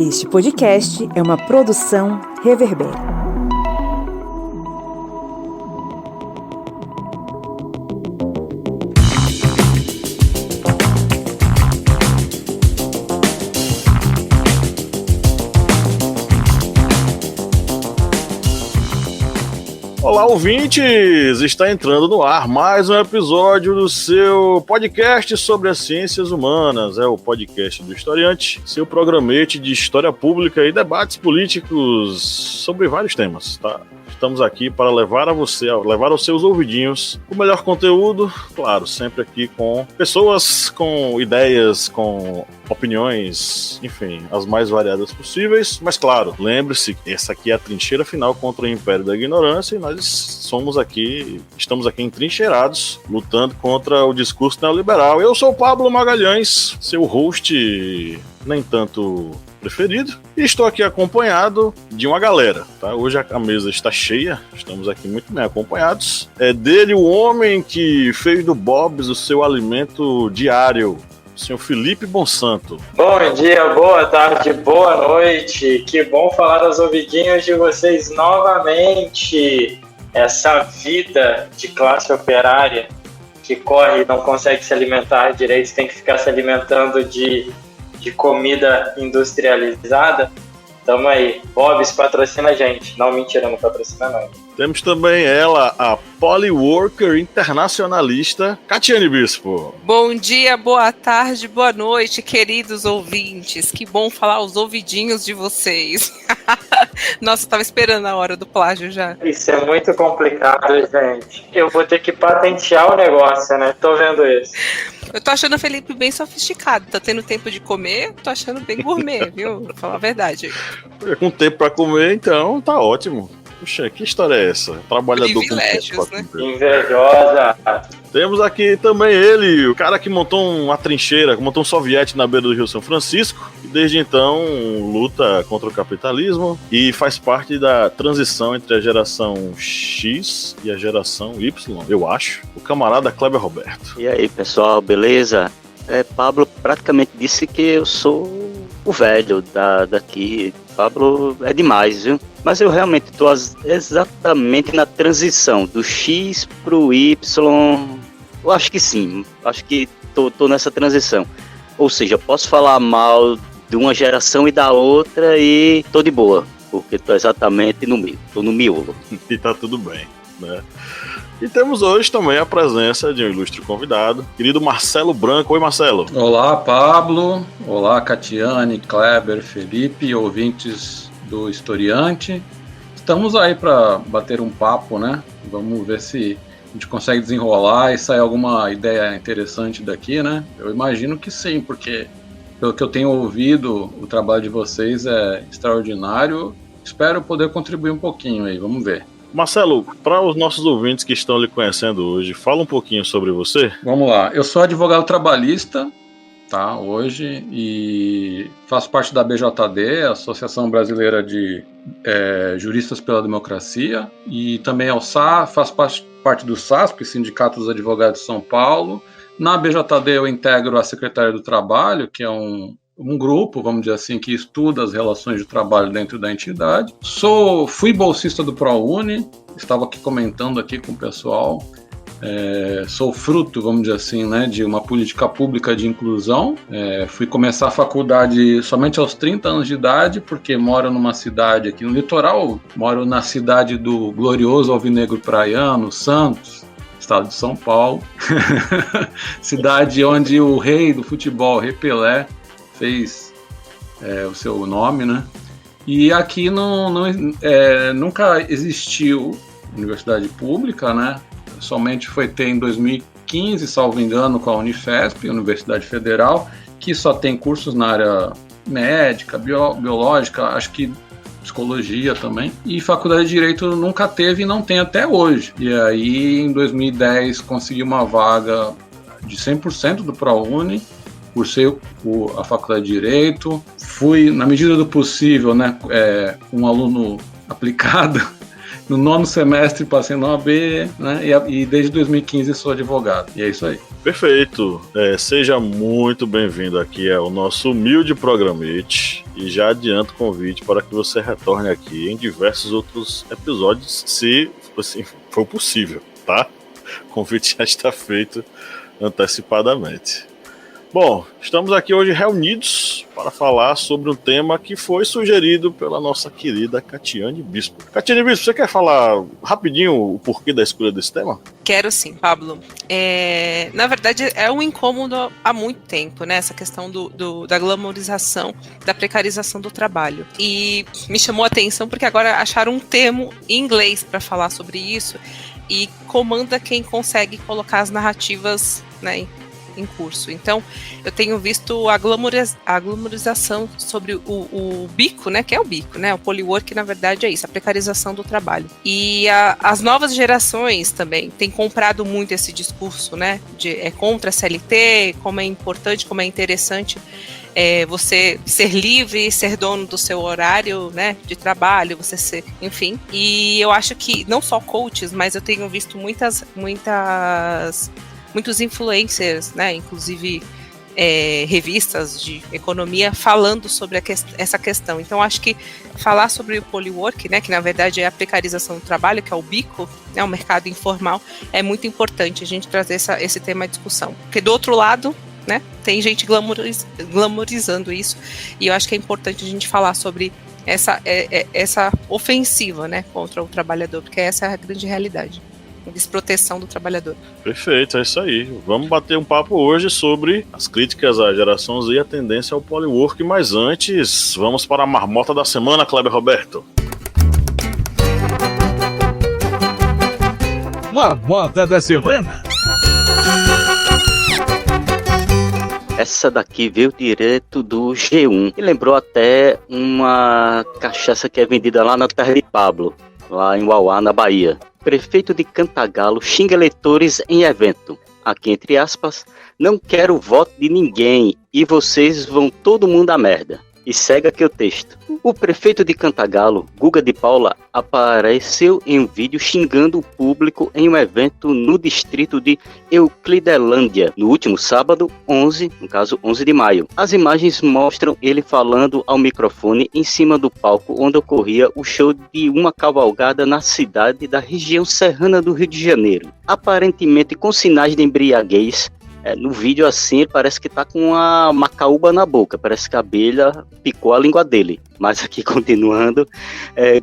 Este podcast é uma produção Reverber. Olá, ouvintes! Está entrando no ar mais um episódio do seu podcast sobre as ciências humanas. É o podcast do Historiante, seu programete de história pública e debates políticos sobre vários temas, tá? Estamos aqui para levar aos seus ouvidinhos o melhor conteúdo, claro, sempre aqui com pessoas com ideias, com opiniões, enfim, as mais variadas possíveis, mas claro, lembre-se que essa aqui é a trincheira final contra o Império da Ignorância e nós estamos aqui entrincheirados, lutando contra o discurso neoliberal. Eu sou o Pablo Magalhães, seu host nem tanto preferido, e estou aqui acompanhado de uma galera, tá? Hoje a mesa está cheia, estamos aqui muito bem acompanhados. É dele o homem que fez do Bob's o seu alimento diário, o senhor Felipe Bonsanto. Bom dia, boa tarde, boa noite, que bom falar aos ouvidinhos de vocês novamente. Essa vida de classe operária que corre e não consegue se alimentar direito, tem que ficar se alimentando de comida industrializada. Tamo aí, Bob's patrocina a gente. Não, mentira, não patrocina não. Temos também ela, a polyworker internacionalista, Catiane Bispo. Bom dia, boa tarde, boa noite, queridos ouvintes. Que bom falar aos ouvidinhos de vocês. Nossa, eu tava esperando a hora do plágio já. Isso é muito complicado, gente. Eu vou ter que patentear o negócio, né? Tô vendo isso. Eu tô achando o Felipe bem sofisticado. Tá tendo tempo de comer, tô achando bem gourmet, viu? Vou falar a verdade. Com tempo pra comer, então tá ótimo. Puxa, que história é essa? Trabalhador privilégios, com né? Invejosa. Temos aqui também ele, o cara que montou uma trincheira, que montou um soviete na beira do Rio São Francisco, e desde então luta contra o capitalismo e faz parte da transição entre a geração X e a geração Y, eu acho. O camarada Kleber Roberto. E aí, pessoal, beleza? Pablo praticamente disse que eu sou o velho daqui. Pablo é demais, viu? Mas eu realmente estou exatamente na transição do X pro Y. Eu acho que sim, acho que tô nessa transição. Ou seja, posso falar mal de uma geração e da outra e tô de boa, porque tô exatamente no meio, tô no miolo. E tá tudo bem, né? E temos hoje também a presença de um ilustre convidado, querido Marcelo Branco. Oi, Marcelo. Olá, Pablo. Olá, Catiane, Kleber, Felipe, ouvintes do Historiante. Estamos aí para bater um papo, né? Vamos ver se a gente consegue desenrolar e sair alguma ideia interessante daqui, né? Eu imagino que sim, porque pelo que eu tenho ouvido, o trabalho de vocês é extraordinário. Espero poder contribuir um pouquinho aí, vamos ver. Marcelo, para os nossos ouvintes que estão lhe conhecendo hoje, fala um pouquinho sobre você. Vamos lá, eu sou advogado trabalhista, tá, hoje, e faço parte da BJD, Associação Brasileira de Juristas pela Democracia, e também faço parte do SASP, Sindicato dos Advogados de São Paulo. Na BJD eu integro a Secretaria do Trabalho, que é um grupo, vamos dizer assim, que estuda as relações de trabalho dentro da entidade. Fui bolsista do ProUni, estava aqui comentando aqui com o pessoal. Sou fruto, vamos dizer assim, né, de uma política pública de inclusão. Fui começar a faculdade somente aos 30 anos de idade, porque moro numa cidade aqui no litoral, moro na cidade do glorioso alvinegro praiano, Santos, estado de São Paulo. Cidade onde o rei do futebol, Rei Pelé, fez o seu nome, né? E aqui nunca existiu universidade pública, né? Somente foi ter em 2015, salvo engano, com a Unifesp, Universidade Federal, que só tem cursos na área médica, biológica, acho que psicologia também. E faculdade de Direito nunca teve e não tem até hoje. E aí, em 2010, consegui uma vaga de 100% do ProUni, cursei a faculdade de Direito, fui, na medida do possível, né, um aluno aplicado, No 9º semestre passei na OAB, né? E desde 2015 sou advogado. E é isso aí. Perfeito. Seja muito bem-vindo aqui ao nosso humilde programete. E já adianto o convite para que você retorne aqui em diversos outros episódios, se assim, for possível, tá? O convite já está feito antecipadamente. Bom, estamos aqui hoje reunidos para falar sobre um tema que foi sugerido pela nossa querida Catiane Bispo. Catiane Bispo, você quer falar rapidinho o porquê da escolha desse tema? Quero sim, Pablo. Na verdade, é um incômodo há muito tempo, né? Essa questão da glamorização, da precarização do trabalho. E me chamou a atenção porque agora acharam um termo em inglês para falar sobre isso e comanda quem consegue colocar as narrativas, né, em curso. Então, eu tenho visto a glamorização sobre o bico, né, que é o bico, né, o polywork, na verdade, é isso, a precarização do trabalho. E as novas gerações também têm comprado muito esse discurso, né, contra a CLT, como é importante, como é interessante você ser livre, ser dono do seu horário, né, de trabalho, você ser, enfim. E eu acho que não só coaches, mas eu tenho visto muitos influencers, né, inclusive revistas de economia falando sobre essa questão. Então, acho que falar sobre o polywork, né, que na verdade é a precarização do trabalho, que é o bico, né, o mercado informal, é muito importante a gente trazer esse tema à discussão. Porque do outro lado, né, tem gente glamorizando isso, e eu acho que é importante a gente falar sobre essa ofensiva, né, contra o trabalhador, porque essa é a grande realidade. Desproteção do trabalhador. Perfeito, é isso aí. Vamos bater um papo hoje sobre as críticas à geração Z e a tendência ao polywork, mas antes, vamos para a marmota da semana, Kleber Roberto. Marmota da semana. Essa daqui veio direto do G1 e lembrou até uma cachaça que é vendida lá na terra de Pablo, lá em Uauá, na Bahia. Prefeito de Cantagalo xinga eleitores em evento. Aqui, entre aspas, não quero o voto de ninguém e vocês vão todo mundo à merda. E segue aqui o texto. O prefeito de Cantagalo, Guga de Paula, apareceu em um vídeo xingando o público em um evento no distrito de Euclidelândia, no último sábado, 11 de maio. As imagens mostram ele falando ao microfone em cima do palco onde ocorria o show de uma cavalgada na cidade da região serrana do Rio de Janeiro. Aparentemente com sinais de embriaguez. No vídeo assim, ele parece que tá com uma macaúba na boca, parece que a abelha picou a língua dele. Mas aqui continuando,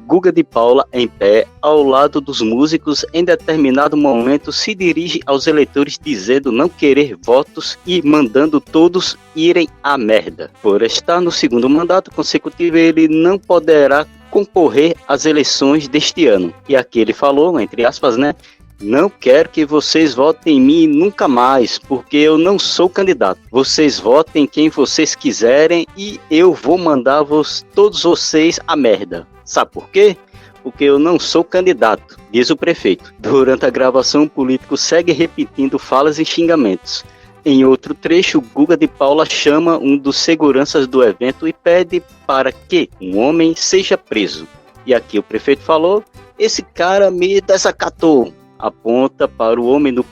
Guga de Paula em pé, ao lado dos músicos, em determinado momento se dirige aos eleitores dizendo não querer votos e mandando todos irem à merda. Por estar no segundo mandato consecutivo, ele não poderá concorrer às eleições deste ano. E aqui ele falou, entre aspas, né? Não quero que vocês votem em mim nunca mais, porque eu não sou candidato. Vocês votem quem vocês quiserem e eu vou mandar todos vocês a merda. Sabe por quê? Porque eu não sou candidato, diz o prefeito. Durante a gravação, o político segue repetindo falas e xingamentos. Em outro trecho, Guga de Paula chama um dos seguranças do evento e pede para que um homem seja preso. E aqui o prefeito falou, esse cara me desacatou. Aponta para o homem no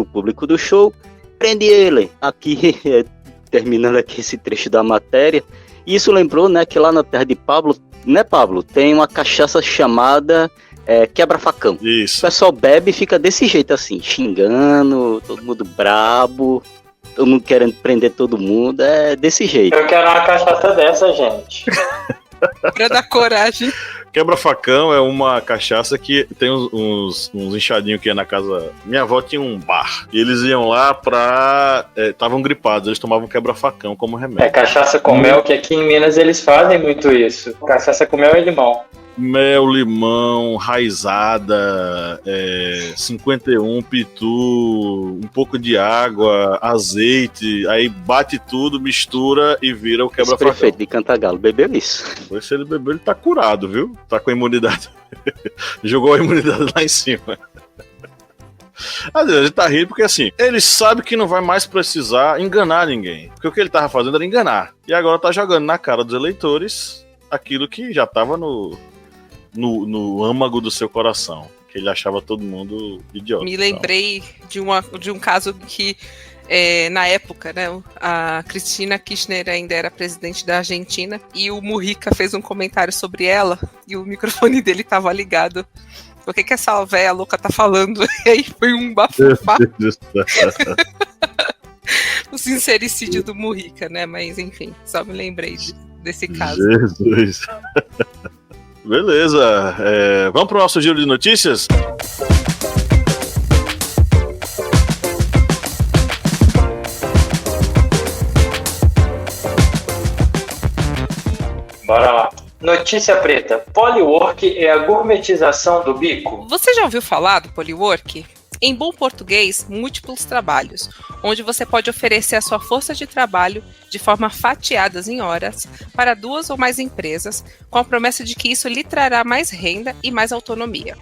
público do show, prende ele. Aqui, terminando aqui esse trecho da matéria, isso lembrou, né, que lá na terra de Pablo, né, Pablo, tem uma cachaça chamada quebra-facão. Isso. O pessoal bebe e fica desse jeito assim, xingando, todo mundo brabo, todo mundo querendo prender todo mundo, é desse jeito. Eu quero uma cachaça dessa, gente. Pra dar coragem. Quebra-facão é uma cachaça que tem uns inchadinhos que ia na casa. Minha avó tinha um bar. E eles iam lá estavam gripados, eles tomavam quebra-facão como remédio. Cachaça com mel, que aqui em Minas eles fazem muito isso. Cachaça com mel e limão. Mel, limão, raizada, 51, pitu, um pouco de água, azeite, aí bate tudo, mistura e vira o quebra-facão. Esse prefeito de Cantagalo bebeu isso. Se ele bebeu, ele tá curado, viu? Tá com a imunidade. Jogou a imunidade lá em cima. A gente tá rindo porque assim, ele sabe que não vai mais precisar enganar ninguém. Porque o que ele tava fazendo era enganar. E agora tá jogando na cara dos eleitores aquilo que já tava no no âmago do seu coração, que ele achava todo mundo idiota. Me lembrei de um caso que, na época, né, a Cristina Kirchner ainda era presidente da Argentina, e o Mujica fez um comentário sobre ela, e o microfone dele estava ligado. O que essa véia louca tá falando? E aí foi um bafafá. O sincericídio do Mujica, né? Mas enfim, só me lembrei desse caso. Jesus. Beleza. Vamos pro nosso giro de notícias? Bora lá. Notícia preta. Polywork é a gourmetização do bico? Você já ouviu falar do Polywork? Em bom português, múltiplos trabalhos, onde você pode oferecer a sua força de trabalho de forma fatiadas em horas para 2 ou mais empresas, com a promessa de que isso lhe trará mais renda e mais autonomia.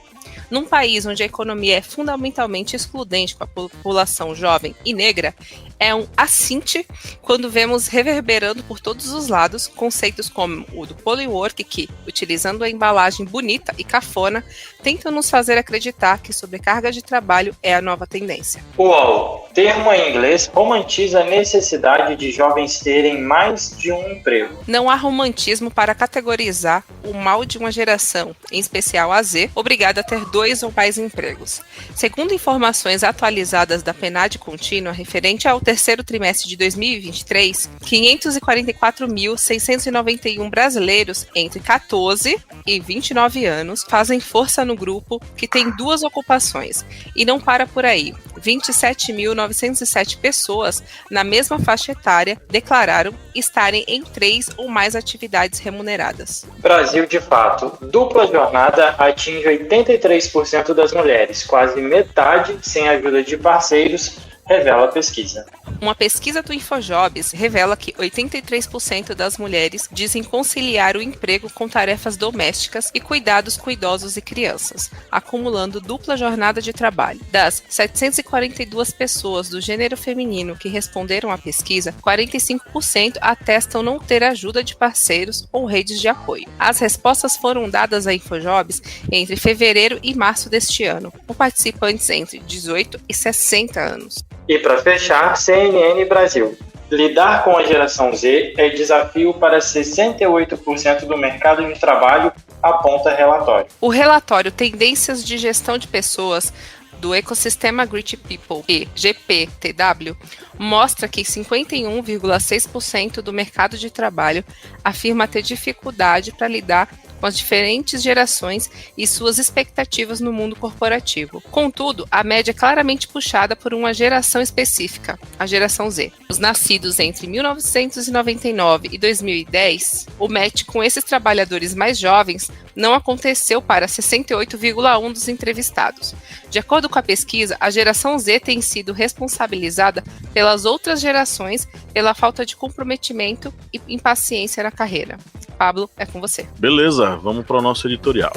Num país onde a economia é fundamentalmente excludente para a população jovem e negra, é um assinte quando vemos reverberando por todos os lados conceitos como o do Polywork que, utilizando a embalagem bonita e cafona, tentam nos fazer acreditar que sobrecarga de trabalho é a nova tendência. UOL. Termo em inglês romantiza a necessidade de jovens terem mais de um emprego. Não há romantismo para categorizar o mal de uma geração, em especial a Z, obrigada a ter 2 ou mais empregos. Segundo informações atualizadas da PNAD contínua referente ao terceiro trimestre de 2023, 544.691 brasileiros entre 14 e 29 anos fazem força no grupo que tem 2 ocupações. E não para por aí. 27.907 pessoas na mesma faixa etária declararam estarem em 3 ou mais atividades remuneradas. Brasil de fato. Dupla jornada atinge 83% das mulheres, quase metade sem a ajuda de parceiros, revela a pesquisa. Uma pesquisa do InfoJobs revela que 83% das mulheres dizem conciliar o emprego com tarefas domésticas e cuidados com idosos e crianças, acumulando dupla jornada de trabalho. Das 742 pessoas do gênero feminino que responderam à pesquisa, 45% atestam não ter ajuda de parceiros ou redes de apoio. As respostas foram dadas à InfoJobs entre fevereiro e março deste ano, com participantes entre 18 e 60 anos. E para fechar, CNN Brasil. Lidar com a geração Z é desafio para 68% do mercado de trabalho, aponta relatório. O relatório Tendências de Gestão de Pessoas do ecossistema Great People e GPTW mostra que 51,6% do mercado de trabalho afirma ter dificuldade para lidar com as diferentes gerações e suas expectativas no mundo corporativo. Contudo, a média é claramente puxada por uma geração específica, a geração Z. Os nascidos entre 1999 e 2010, o match com esses trabalhadores mais jovens não aconteceu para 68,1% dos entrevistados. De acordo com a pesquisa, a geração Z tem sido responsabilizada pelas outras gerações pela falta de comprometimento e impaciência na carreira. Pablo, é com você. Beleza, vamos para o nosso editorial.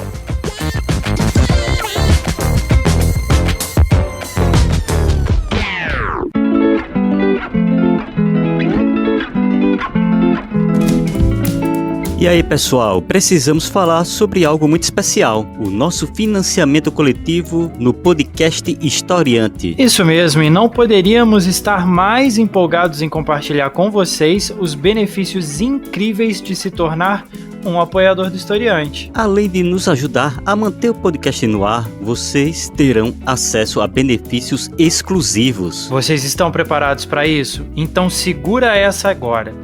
E aí, pessoal, precisamos falar sobre algo muito especial, o nosso financiamento coletivo no podcast Historiante. Isso mesmo, e não poderíamos estar mais empolgados em compartilhar com vocês os benefícios incríveis de se tornar um apoiador do Historiante. Além de nos ajudar a manter o podcast no ar, vocês terão acesso a benefícios exclusivos. Vocês estão preparados para isso? Então segura essa agora.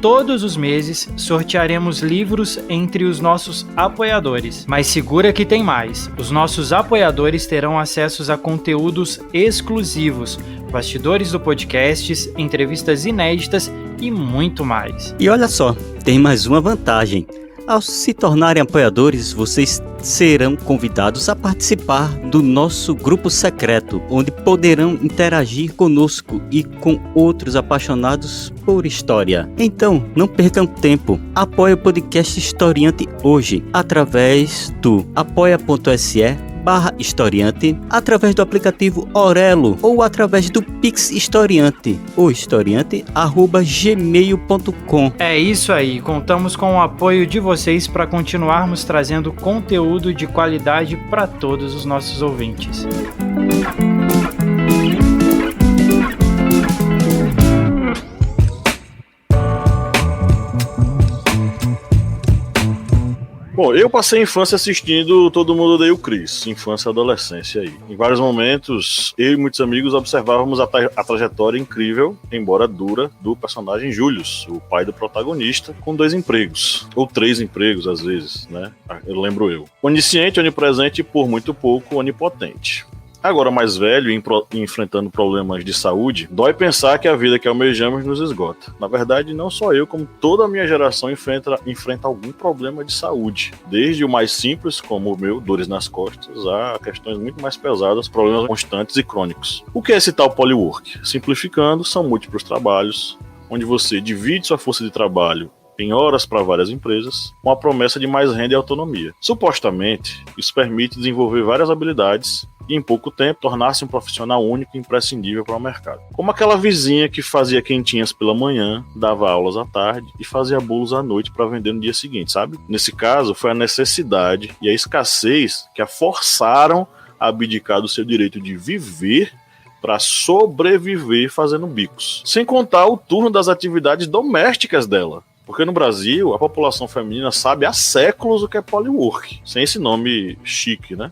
Todos os meses sortearemos livros entre os nossos apoiadores. Mas segura que tem mais. Os nossos apoiadores terão acesso a conteúdos exclusivos, bastidores do podcast, entrevistas inéditas e muito mais. E olha só, tem mais uma vantagem. Ao se tornarem apoiadores, vocês serão convidados a participar do nosso grupo secreto, onde poderão interagir conosco e com outros apaixonados por história. Então, não percam tempo. Apoie o podcast Historiante hoje, através do apoia.se podcast@historiante, através do aplicativo Orelo ou através do Pix Historiante, ou historiante@gmail.com. É isso aí, contamos com o apoio de vocês para continuarmos trazendo conteúdo de qualidade para todos os nossos ouvintes. Bom, eu passei a infância assistindo Todo Mundo Odeia o Chris, infância e adolescência aí. Em vários momentos, eu e muitos amigos observávamos a trajetória incrível, embora dura, do personagem Julius, o pai do protagonista, com 2 empregos, ou 3 empregos às vezes, né? Eu lembro eu. Onisciente, onipresente e por muito pouco onipotente. Agora mais velho e enfrentando problemas de saúde, dói pensar que a vida que almejamos nos esgota. Na verdade, não só eu, como toda a minha geração enfrenta algum problema de saúde. Desde o mais simples, como o meu, dores nas costas, a questões muito mais pesadas, problemas constantes e crônicos. O que é esse tal polywork? Simplificando, são múltiplos trabalhos, onde você divide sua força de trabalho em horas para várias empresas, com a promessa de mais renda e autonomia. Supostamente, isso permite desenvolver várias habilidades e em pouco tempo tornar-se um profissional único e imprescindível para o mercado. Como aquela vizinha que fazia quentinhas pela manhã, dava aulas à tarde e fazia bolos à noite para vender no dia seguinte, sabe? Nesse caso, foi a necessidade e a escassez que a forçaram a abdicar do seu direito de viver para sobreviver fazendo bicos. Sem contar o turno das atividades domésticas dela. Porque no Brasil, a população feminina sabe há séculos o que é polywork, sem esse nome chique, né?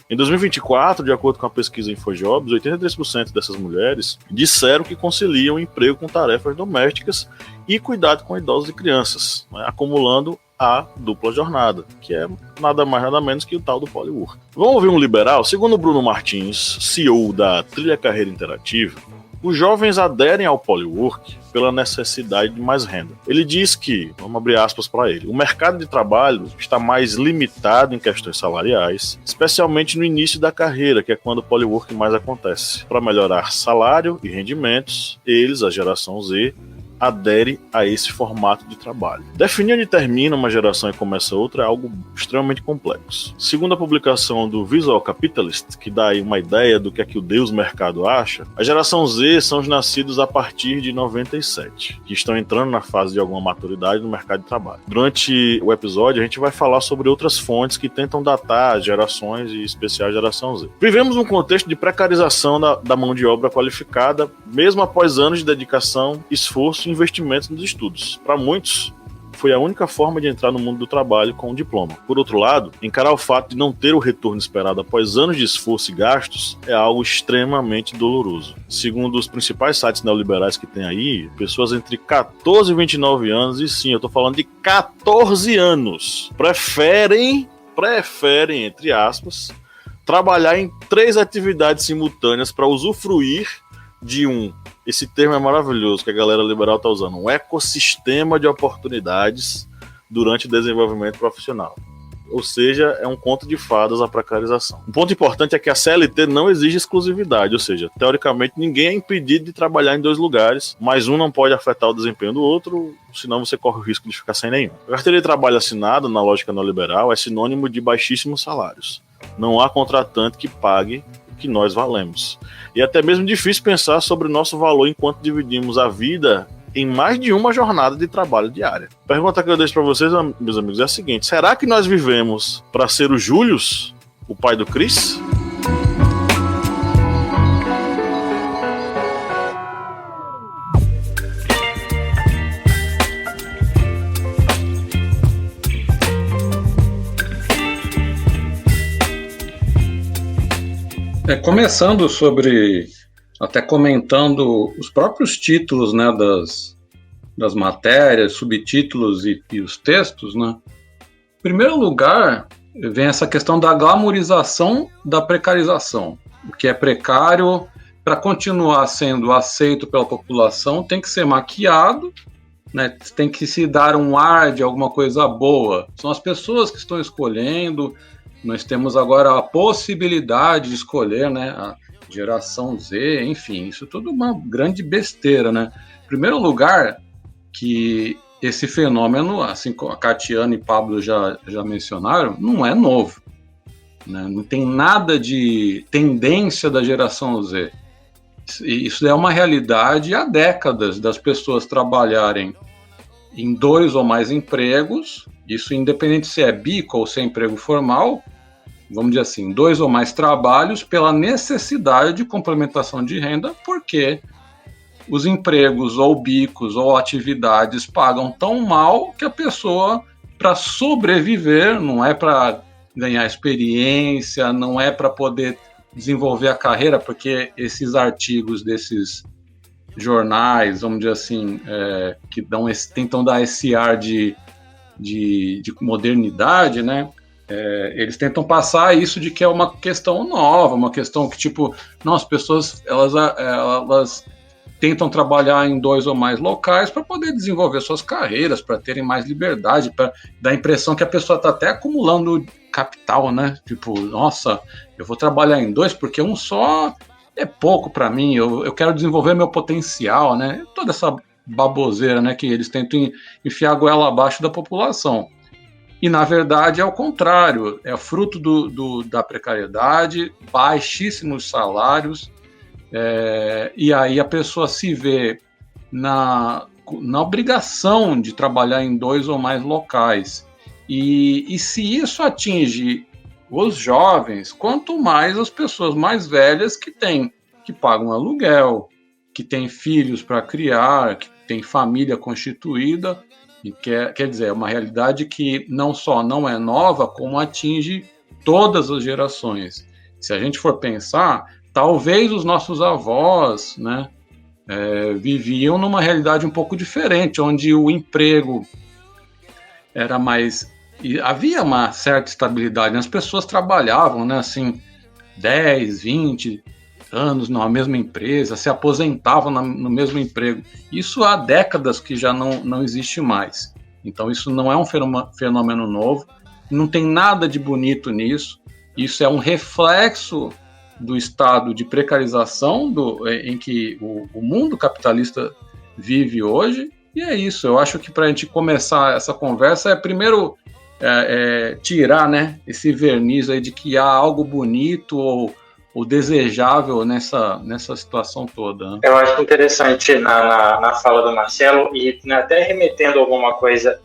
Em 2024, de acordo com a pesquisa InfoJobs, 83% dessas mulheres disseram que conciliam emprego com tarefas domésticas e cuidado com idosos e crianças, né, acumulando a dupla jornada, que é nada mais nada menos que o tal do polywork. Vamos ouvir um liberal? Segundo Bruno Martins, CEO da Trilha Carreira Interativa, os jovens aderem ao polywork pela necessidade de mais renda. Ele diz que, vamos abrir aspas para ele, o mercado de trabalho está mais limitado em questões salariais, especialmente no início da carreira, que é quando o polywork mais acontece. Para melhorar salário e rendimentos, eles, a geração Z, adere a esse formato de trabalho. Definir onde termina uma geração e começa outra é algo extremamente complexo. Segundo a publicação do Visual Capitalist, que dá aí uma ideia do que é que o Deus mercado acha, a geração Z são os nascidos a partir de 97, que estão entrando na fase de alguma maturidade no mercado de trabalho. Durante o episódio, a gente vai falar sobre outras fontes que tentam datar as gerações e especial a geração Z. Vivemos um contexto de precarização da mão de obra qualificada, mesmo após anos de dedicação, esforço e investimentos nos estudos. Para muitos, foi a única forma de entrar no mundo do trabalho com um diploma. Por outro lado, encarar o fato de não ter o retorno esperado após anos de esforço e gastos é algo extremamente doloroso. Segundo os principais sites neoliberais que tem aí, pessoas entre 14 e 29 anos, e sim, eu estou falando de 14 anos, preferem, entre aspas, trabalhar em 3 atividades simultâneas para usufruir de esse termo é maravilhoso que a galera liberal está usando, um ecossistema de oportunidades durante o desenvolvimento profissional. Ou seja, é um conto de fadas a precarização. Um ponto importante é que a CLT não exige exclusividade, ou seja, teoricamente ninguém é impedido de trabalhar em 2 lugares, mas um não pode afetar o desempenho do outro, senão você corre o risco de ficar sem nenhum. A carteira de trabalho assinada, na lógica neoliberal, é sinônimo de baixíssimos salários. Não há contratante que pague o que nós valemos. E é até mesmo difícil pensar sobre o nosso valor enquanto dividimos a vida em mais de uma jornada de trabalho diária. A pergunta que eu deixo para vocês, meus amigos, é a seguinte: será que nós vivemos para ser o Julius, o pai do Chris? Começando sobre, até comentando os próprios títulos, né, das matérias, subtítulos e os textos, né? Em primeiro lugar, vem essa questão da glamorização da precarização. O que é precário, para continuar sendo aceito pela população, tem que ser maquiado, né? Tem que se dar um ar de alguma coisa boa. São as pessoas que estão escolhendo. Nós temos agora a possibilidade de escolher, né, a geração Z, enfim, isso tudo uma grande besteira, né? Em primeiro lugar, que esse fenômeno, assim como a Catiana e Pablo já mencionaram, não é novo. né? Não tem nada de tendência da geração Z. Isso é uma realidade há décadas das pessoas trabalharem em 2 ou mais empregos, isso independente se é bico ou se é emprego formal, vamos dizer assim, 2 ou mais trabalhos pela necessidade de complementação de renda, porque os empregos ou bicos ou atividades pagam tão mal que a pessoa, para sobreviver, não é para ganhar experiência, não é para poder desenvolver a carreira, porque esses artigos desses jornais, vamos dizer assim, que tentam dar esse ar de modernidade, né? Eles tentam passar isso de que é uma questão nova, uma questão que, tipo, não, as pessoas elas tentam trabalhar em 2 ou mais locais para poder desenvolver suas carreiras, para terem mais liberdade, para dar a impressão que a pessoa está até acumulando capital, né? Tipo, nossa, eu vou trabalhar em 2 porque um só é pouco para mim, eu quero desenvolver meu potencial, né? Toda essa baboseira, né, que eles tentam enfiar a goela abaixo da população. E, na verdade, é o contrário, é fruto da precariedade, baixíssimos salários, e aí a pessoa se vê na obrigação de trabalhar em 2 ou mais locais. E se isso atinge os jovens, quanto mais as pessoas mais velhas que pagam aluguel, que têm filhos para criar, que têm família constituída, e quer dizer, é uma realidade que não só não é nova, como atinge todas as gerações. Se a gente for pensar, talvez os nossos avós, né, viviam numa realidade um pouco diferente, onde o emprego era mais... E havia uma certa estabilidade, né? As pessoas trabalhavam, né, assim, 10, 20 anos na mesma empresa, se aposentavam no mesmo emprego. Isso há décadas que já não existe mais. Então isso não é um fenômeno novo, não tem nada de bonito nisso. Isso é um reflexo do estado de precarização em que o mundo capitalista vive hoje. E é isso, eu acho que para a gente começar essa conversa primeiro tirar, né, esse verniz aí de que há algo bonito ou desejável nessa situação toda, né? Eu acho interessante na fala do Marcelo, e até remetendo alguma coisa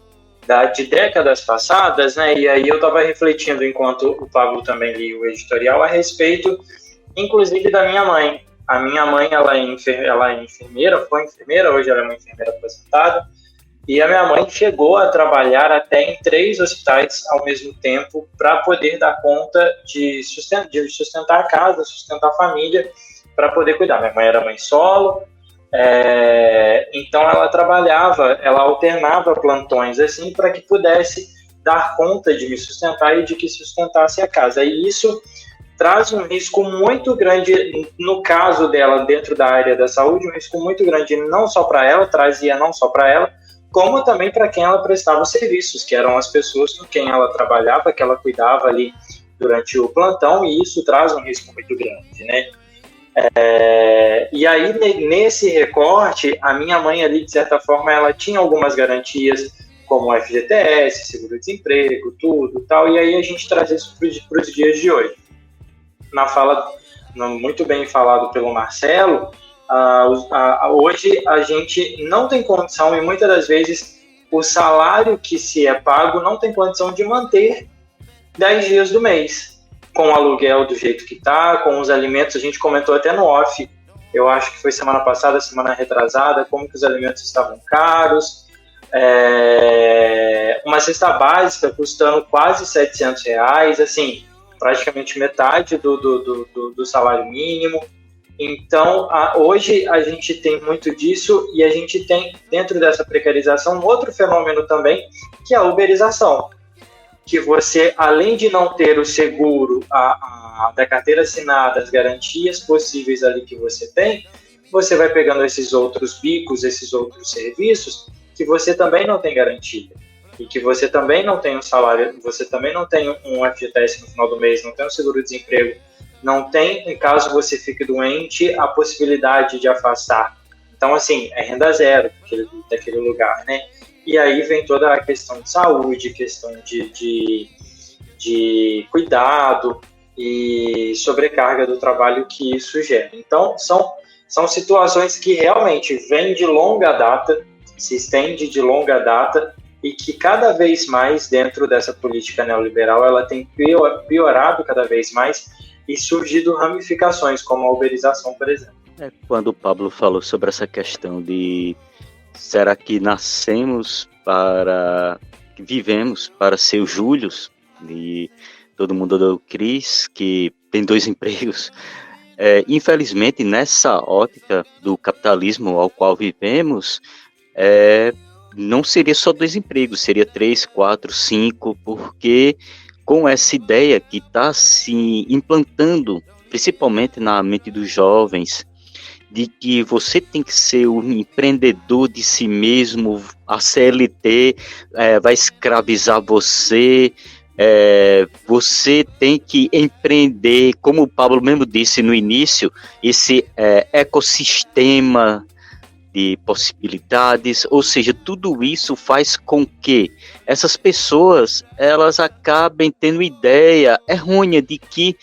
de décadas passadas, né, e aí eu estava refletindo, enquanto o Pablo também lia o editorial, a respeito, inclusive, da minha mãe. A minha mãe, ela é enfermeira, foi enfermeira, hoje ela é uma enfermeira aposentada, e a minha mãe chegou a trabalhar até em 3 hospitais ao mesmo tempo para poder dar conta de sustentar a casa, sustentar a família, para poder cuidar. Minha mãe era mãe solo, então ela trabalhava, ela alternava plantões assim para que pudesse dar conta de me sustentar e de que sustentasse a casa. E isso traz um risco muito grande, no caso dela, dentro da área da saúde, um risco muito grande não só para ela, trazia não só para ela, como também para quem ela prestava os serviços, que eram as pessoas com quem ela trabalhava, que ela cuidava ali durante o plantão, e isso traz um risco muito grande, né? E aí, nesse recorte, a minha mãe ali, de certa forma, ela tinha algumas garantias, como o FGTS, seguro-desemprego, tudo, tal, e aí a gente traz isso para os dias de hoje. Na fala, muito bem falado pelo Marcelo, hoje a gente não tem condição, e muitas das vezes o salário que se é pago não tem condição de manter 10 dias do mês, com o aluguel do jeito que está, com os alimentos. A gente comentou até no off, eu acho que foi semana passada, semana retrasada, como que os alimentos estavam caros, uma cesta básica custando quase R$700, assim, praticamente metade do salário mínimo. Então, hoje a gente tem muito disso, e a gente tem, dentro dessa precarização, um outro fenômeno também, que é a uberização. Que você, além de não ter o seguro da carteira assinada, as garantias possíveis ali que você tem, você vai pegando esses outros bicos, esses outros serviços, que você também não tem garantia. E que você também não tem um salário, você também não tem um FGTS no final do mês, não tem um seguro-desemprego, não tem, em caso você fique doente, a possibilidade de afastar. Então, assim, é renda zero daquele lugar, né? E aí vem toda a questão de saúde, questão de de cuidado e sobrecarga do trabalho que isso gera. Então, são situações que realmente vêm de longa data, se estende de longa data, e que cada vez mais, dentro dessa política neoliberal, ela tem piorado cada vez mais e surgido ramificações, como a uberização, por exemplo. Quando o Pablo falou sobre essa questão de será que vivemos para ser o Július, e todo mundo do Cris, que tem 2 empregos. Infelizmente, nessa ótica do capitalismo ao qual vivemos, não seria só 2 empregos, seria 3, 4, 5, porque com essa ideia que está se implantando, principalmente na mente dos jovens, de que você tem que ser um empreendedor de si mesmo, a CLT vai escravizar você, você tem que empreender, como o Pablo mesmo disse no início, esse ecossistema de possibilidades, ou seja, tudo isso faz com que essas pessoas elas acabem tendo ideia errônea de que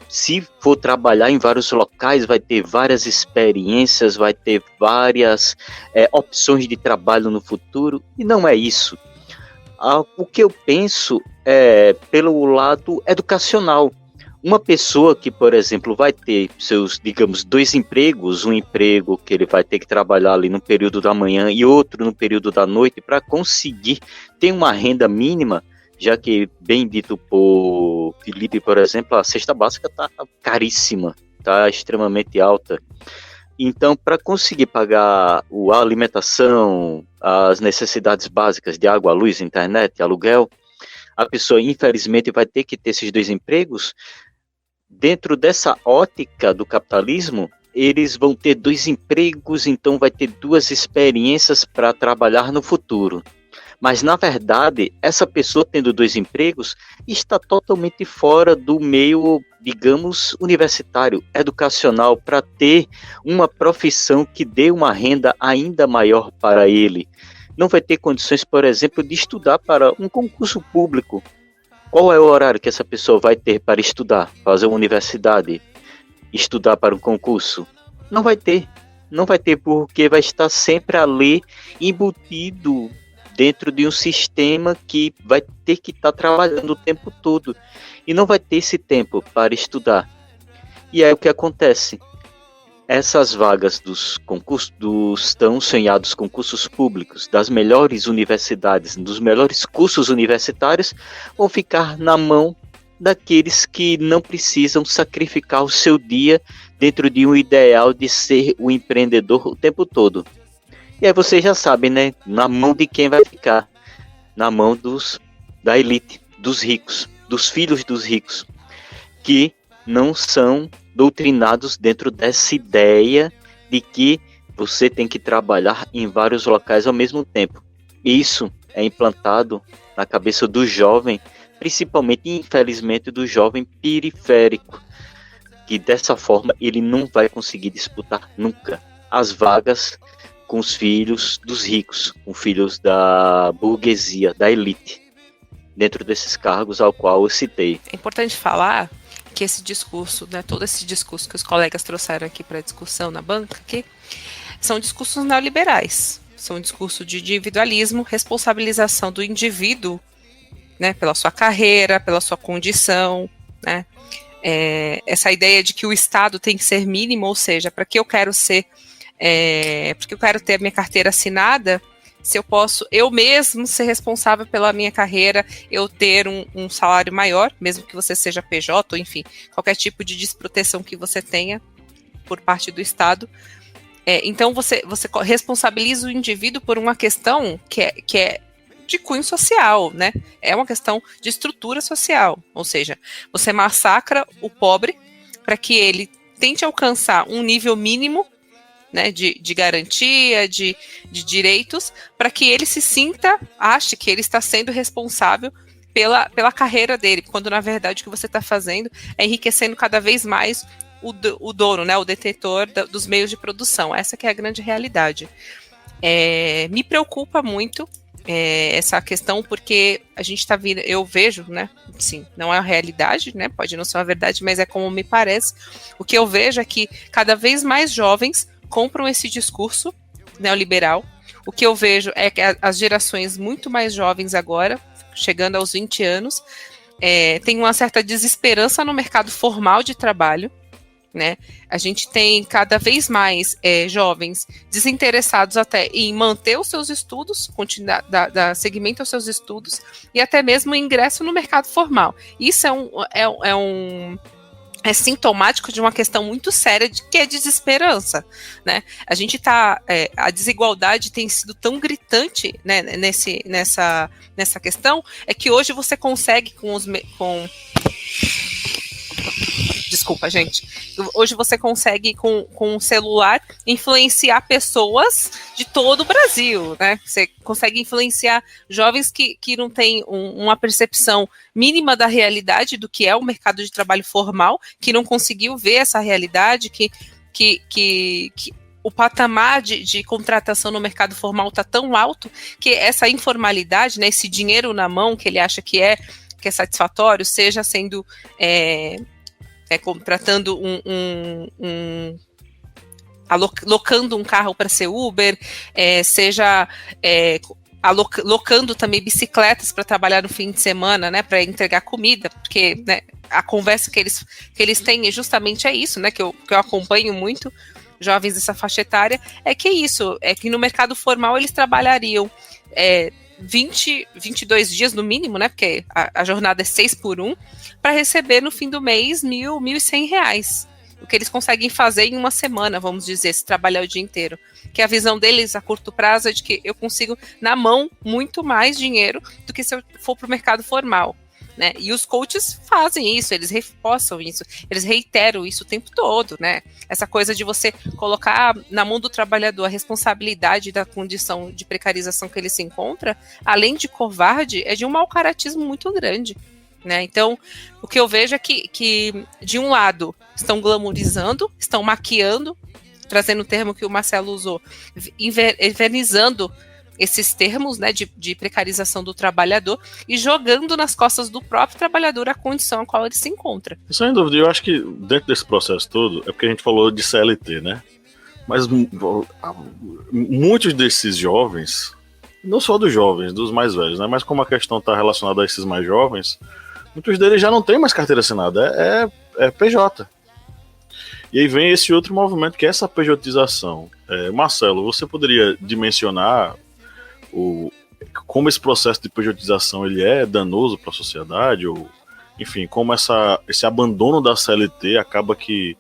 se for trabalhar em vários locais, vai ter várias experiências, vai ter várias opções de trabalho no futuro, e não é isso. O que eu penso é pelo lado educacional. Uma pessoa que, por exemplo, vai ter seus, digamos, 2 empregos, um emprego que ele vai ter que trabalhar ali no período da manhã e outro no período da noite, para conseguir ter uma renda mínima, já que, bem dito por Felipe, por exemplo, a cesta básica está caríssima, está extremamente alta. Então, para conseguir pagar a alimentação, as necessidades básicas de água, luz, internet, aluguel, a pessoa, infelizmente, vai ter que ter esses 2 empregos. Dentro dessa ótica do capitalismo, eles vão ter 2 empregos, então vai ter 2 experiências para trabalhar no futuro. Mas, na verdade, essa pessoa tendo 2 empregos está totalmente fora do meio, digamos, universitário, educacional, para ter uma profissão que dê uma renda ainda maior para ele. Não vai ter condições, por exemplo, de estudar para um concurso público. Qual é o horário que essa pessoa vai ter para estudar, fazer uma universidade, estudar para um concurso? Não vai ter. Não vai ter, porque vai estar sempre ali embutido dentro de um sistema que vai ter que estar trabalhando o tempo todo e não vai ter esse tempo para estudar. E aí o que acontece? Essas vagas dos concursos, dos tão sonhados concursos públicos, das melhores universidades, dos melhores cursos universitários, vão ficar na mão daqueles que não precisam sacrificar o seu dia dentro de um ideal de ser o empreendedor o tempo todo. E aí vocês já sabem, né? Na mão de quem vai ficar? Na mão da elite, dos ricos, dos filhos dos ricos, que não são doutrinados dentro dessa ideia de que você tem que trabalhar em vários locais ao mesmo tempo. Isso é implantado na cabeça do jovem, principalmente, infelizmente, do jovem periférico, que dessa forma ele não vai conseguir disputar nunca as vagas com os filhos dos ricos, com filhos da burguesia, da elite, dentro desses cargos ao qual eu citei. É importante falar que esse discurso, né, todo esse discurso que os colegas trouxeram aqui para a discussão na banca, que são discursos neoliberais, são um discurso de individualismo, responsabilização do indivíduo, né, pela sua carreira, pela sua condição, né, essa ideia de que o Estado tem que ser mínimo, ou seja, para que eu quero ser, porque eu quero ter a minha carteira assinada, se eu posso eu mesmo ser responsável pela minha carreira, eu ter um salário maior, mesmo que você seja PJ, ou enfim, qualquer tipo de desproteção que você tenha por parte do Estado. Então você responsabiliza o indivíduo por uma questão que é de cunho social, né? É uma questão de estrutura social, ou seja, você massacra o pobre para que ele tente alcançar um nível mínimo, né, de garantia, de direitos, para que ele se sinta, ache que ele está sendo responsável pela carreira dele, quando na verdade o que você está fazendo é enriquecendo cada vez mais o dono, né, o detentor dos meios de produção. Essa que é a grande realidade. Me preocupa muito essa questão, porque a gente está vendo, eu vejo, né, sim, não é a realidade, né, pode não ser uma verdade, mas é como me parece, o que eu vejo é que cada vez mais jovens compram esse discurso neoliberal. O que eu vejo é que as gerações muito mais jovens agora, chegando aos 20 anos, tem uma certa desesperança no mercado formal de trabalho, né? A gente tem cada vez mais jovens desinteressados até em manter os seus estudos, dar seguimento aos seus estudos e até mesmo ingresso no mercado formal. Isso é sintomático de uma questão muito séria que é desesperança, né? A gente a desigualdade tem sido tão gritante, né, nessa questão, é que hoje você consegue Desculpa, gente. Hoje você consegue, com um celular, influenciar pessoas de todo o Brasil, né? Você consegue influenciar jovens que não têm uma percepção mínima da realidade do que é o mercado de trabalho formal, que não conseguiu ver essa realidade, que o patamar de contratação no mercado formal está tão alto que essa informalidade, né, esse dinheiro na mão que ele acha que é satisfatório, seja sendo contratando alocando um carro para ser Uber, seja alocando também bicicletas para trabalhar no fim de semana, né, para entregar comida, porque, né, a conversa que eles têm justamente é isso, né, que eu acompanho muito jovens dessa faixa etária, é que no mercado formal eles trabalhariam 22 dias no mínimo, né, porque a jornada é 6 por 1, para receber no fim do mês R$1.100. O que eles conseguem fazer em uma semana, vamos dizer, se trabalhar o dia inteiro. Que a visão deles a curto prazo é de que eu consigo, na mão, muito mais dinheiro do que se eu for para o mercado formal, né? E os coaches fazem isso, eles reforçam isso, eles reiteram isso o tempo todo, né? Essa coisa de você colocar na mão do trabalhador a responsabilidade da condição de precarização que ele se encontra, além de covarde, é de um mau caratismo muito grande, né? Então, o que eu vejo é que de um lado, estão glamorizando, estão maquiando, trazendo o termo que o Marcelo usou, invernizando esses termos, né, de precarização do trabalhador e jogando nas costas do próprio trabalhador a condição a qual ele se encontra. Sem dúvida, eu acho que dentro desse processo todo, é porque a gente falou de CLT, né? Mas muitos desses jovens, não só dos jovens, dos mais velhos, né? Mas como a questão está relacionada a esses mais jovens, muitos deles já não têm mais carteira assinada, é PJ. E aí vem esse outro movimento, que é essa pejotização. Marcelo, você poderia dimensionar como esse processo de pejotização ele é danoso para a sociedade, ou, enfim, como esse abandono da CLT acaba que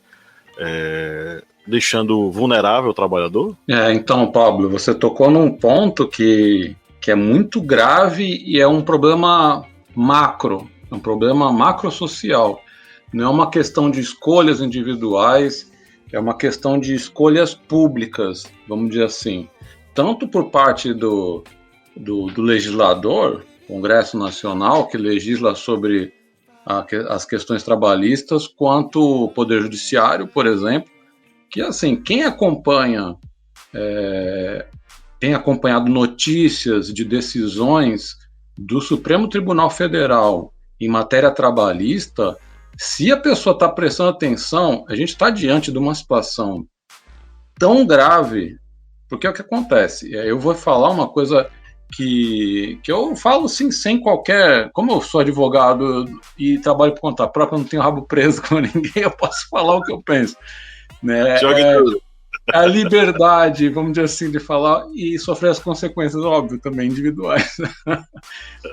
deixando vulnerável o trabalhor? Então, Pablo, você tocou num ponto que é muito grave e é um problema macro, é um problema macrosocial. Não é uma questão de escolhas individuais, é uma questão de escolhas públicas, vamos dizer assim. Tanto por parte do legislador, Congresso Nacional, que legisla sobre as questões trabalhistas, quanto o Poder Judiciário, por exemplo, que, assim, quem tem acompanhado notícias de decisões do Supremo Tribunal Federal em matéria trabalhista, se a pessoa está prestando atenção, a gente está diante de uma situação tão grave, porque é o que acontece. Eu vou falar uma coisa que eu falo assim, sem qualquer... Como eu sou advogado e trabalho por conta própria, eu não tenho rabo preso com ninguém, eu posso falar o que eu penso. Né? A liberdade, vamos dizer assim, de falar e sofrer as consequências, óbvio, também individuais.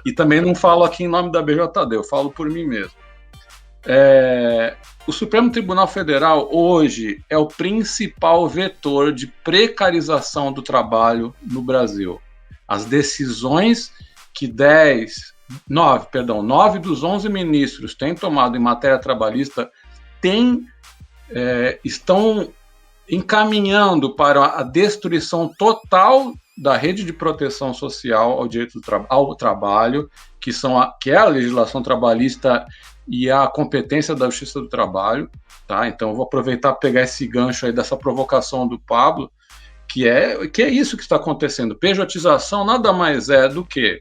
E também não falo aqui em nome da BJD, eu falo por mim mesmo. O Supremo Tribunal Federal hoje é o principal vetor de precarização do trabalho no Brasil. As decisões que 9 dos 11 ministros têm tomado em matéria trabalhista estão encaminhando para a destruição total da rede de proteção social ao direito ao trabalho, que é a legislação trabalhista e a competência da Justiça do Trabalho, tá? Então eu vou aproveitar e pegar esse gancho aí dessa provocação do Pablo, que é isso que está acontecendo. Pejotização nada mais é do que,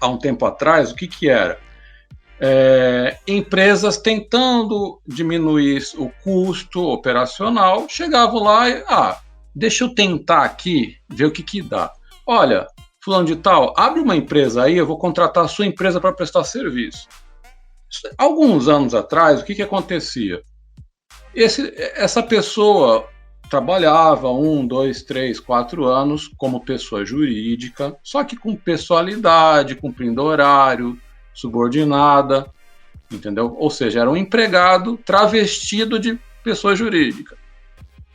há um tempo atrás, o que era? Empresas tentando diminuir o custo operacional, chegavam lá e, deixa eu tentar aqui, ver o que dá. Olha, fulano de tal, abre uma empresa aí, eu vou contratar a sua empresa para prestar serviço. Alguns anos atrás, o que acontecia? Essa pessoa trabalhava 1, 2, 3, 4 anos como pessoa jurídica, só que com pessoalidade, cumprindo horário, subordinada, entendeu? Ou seja, era um empregado travestido de pessoa jurídica.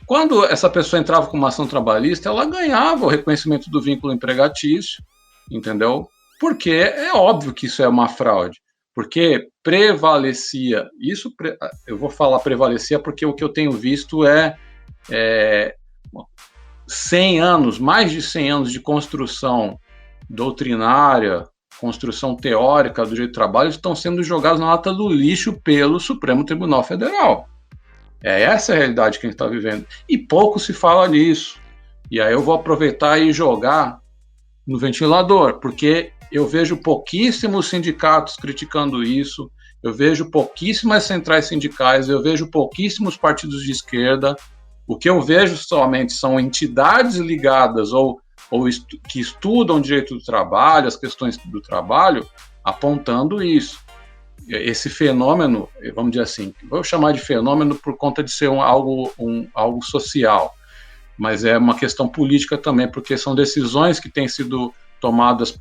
Quando essa pessoa entrava com uma ação trabalhista, ela ganhava o reconhecimento do vínculo empregatício, entendeu? Porque é óbvio que isso é uma fraude, porque prevalecia, eu vou falar prevalecia porque o que eu tenho visto 100 anos, mais de 100 anos de construção doutrinária, construção teórica do direito do trabalho estão sendo jogados na lata do lixo pelo Supremo Tribunal Federal. É essa a realidade que a gente está vivendo. E pouco se fala nisso. E aí eu vou aproveitar e jogar no ventilador, porque eu vejo pouquíssimos sindicatos criticando isso, eu vejo pouquíssimas centrais sindicais, eu vejo pouquíssimos partidos de esquerda. O que eu vejo somente são entidades ligadas ou que estudam direito do trabalho, as questões do trabalho, apontando isso. Esse fenômeno, vamos dizer assim, vou chamar de fenômeno por conta de ser algo social, mas é uma questão política também, porque são decisões que têm sido tomadas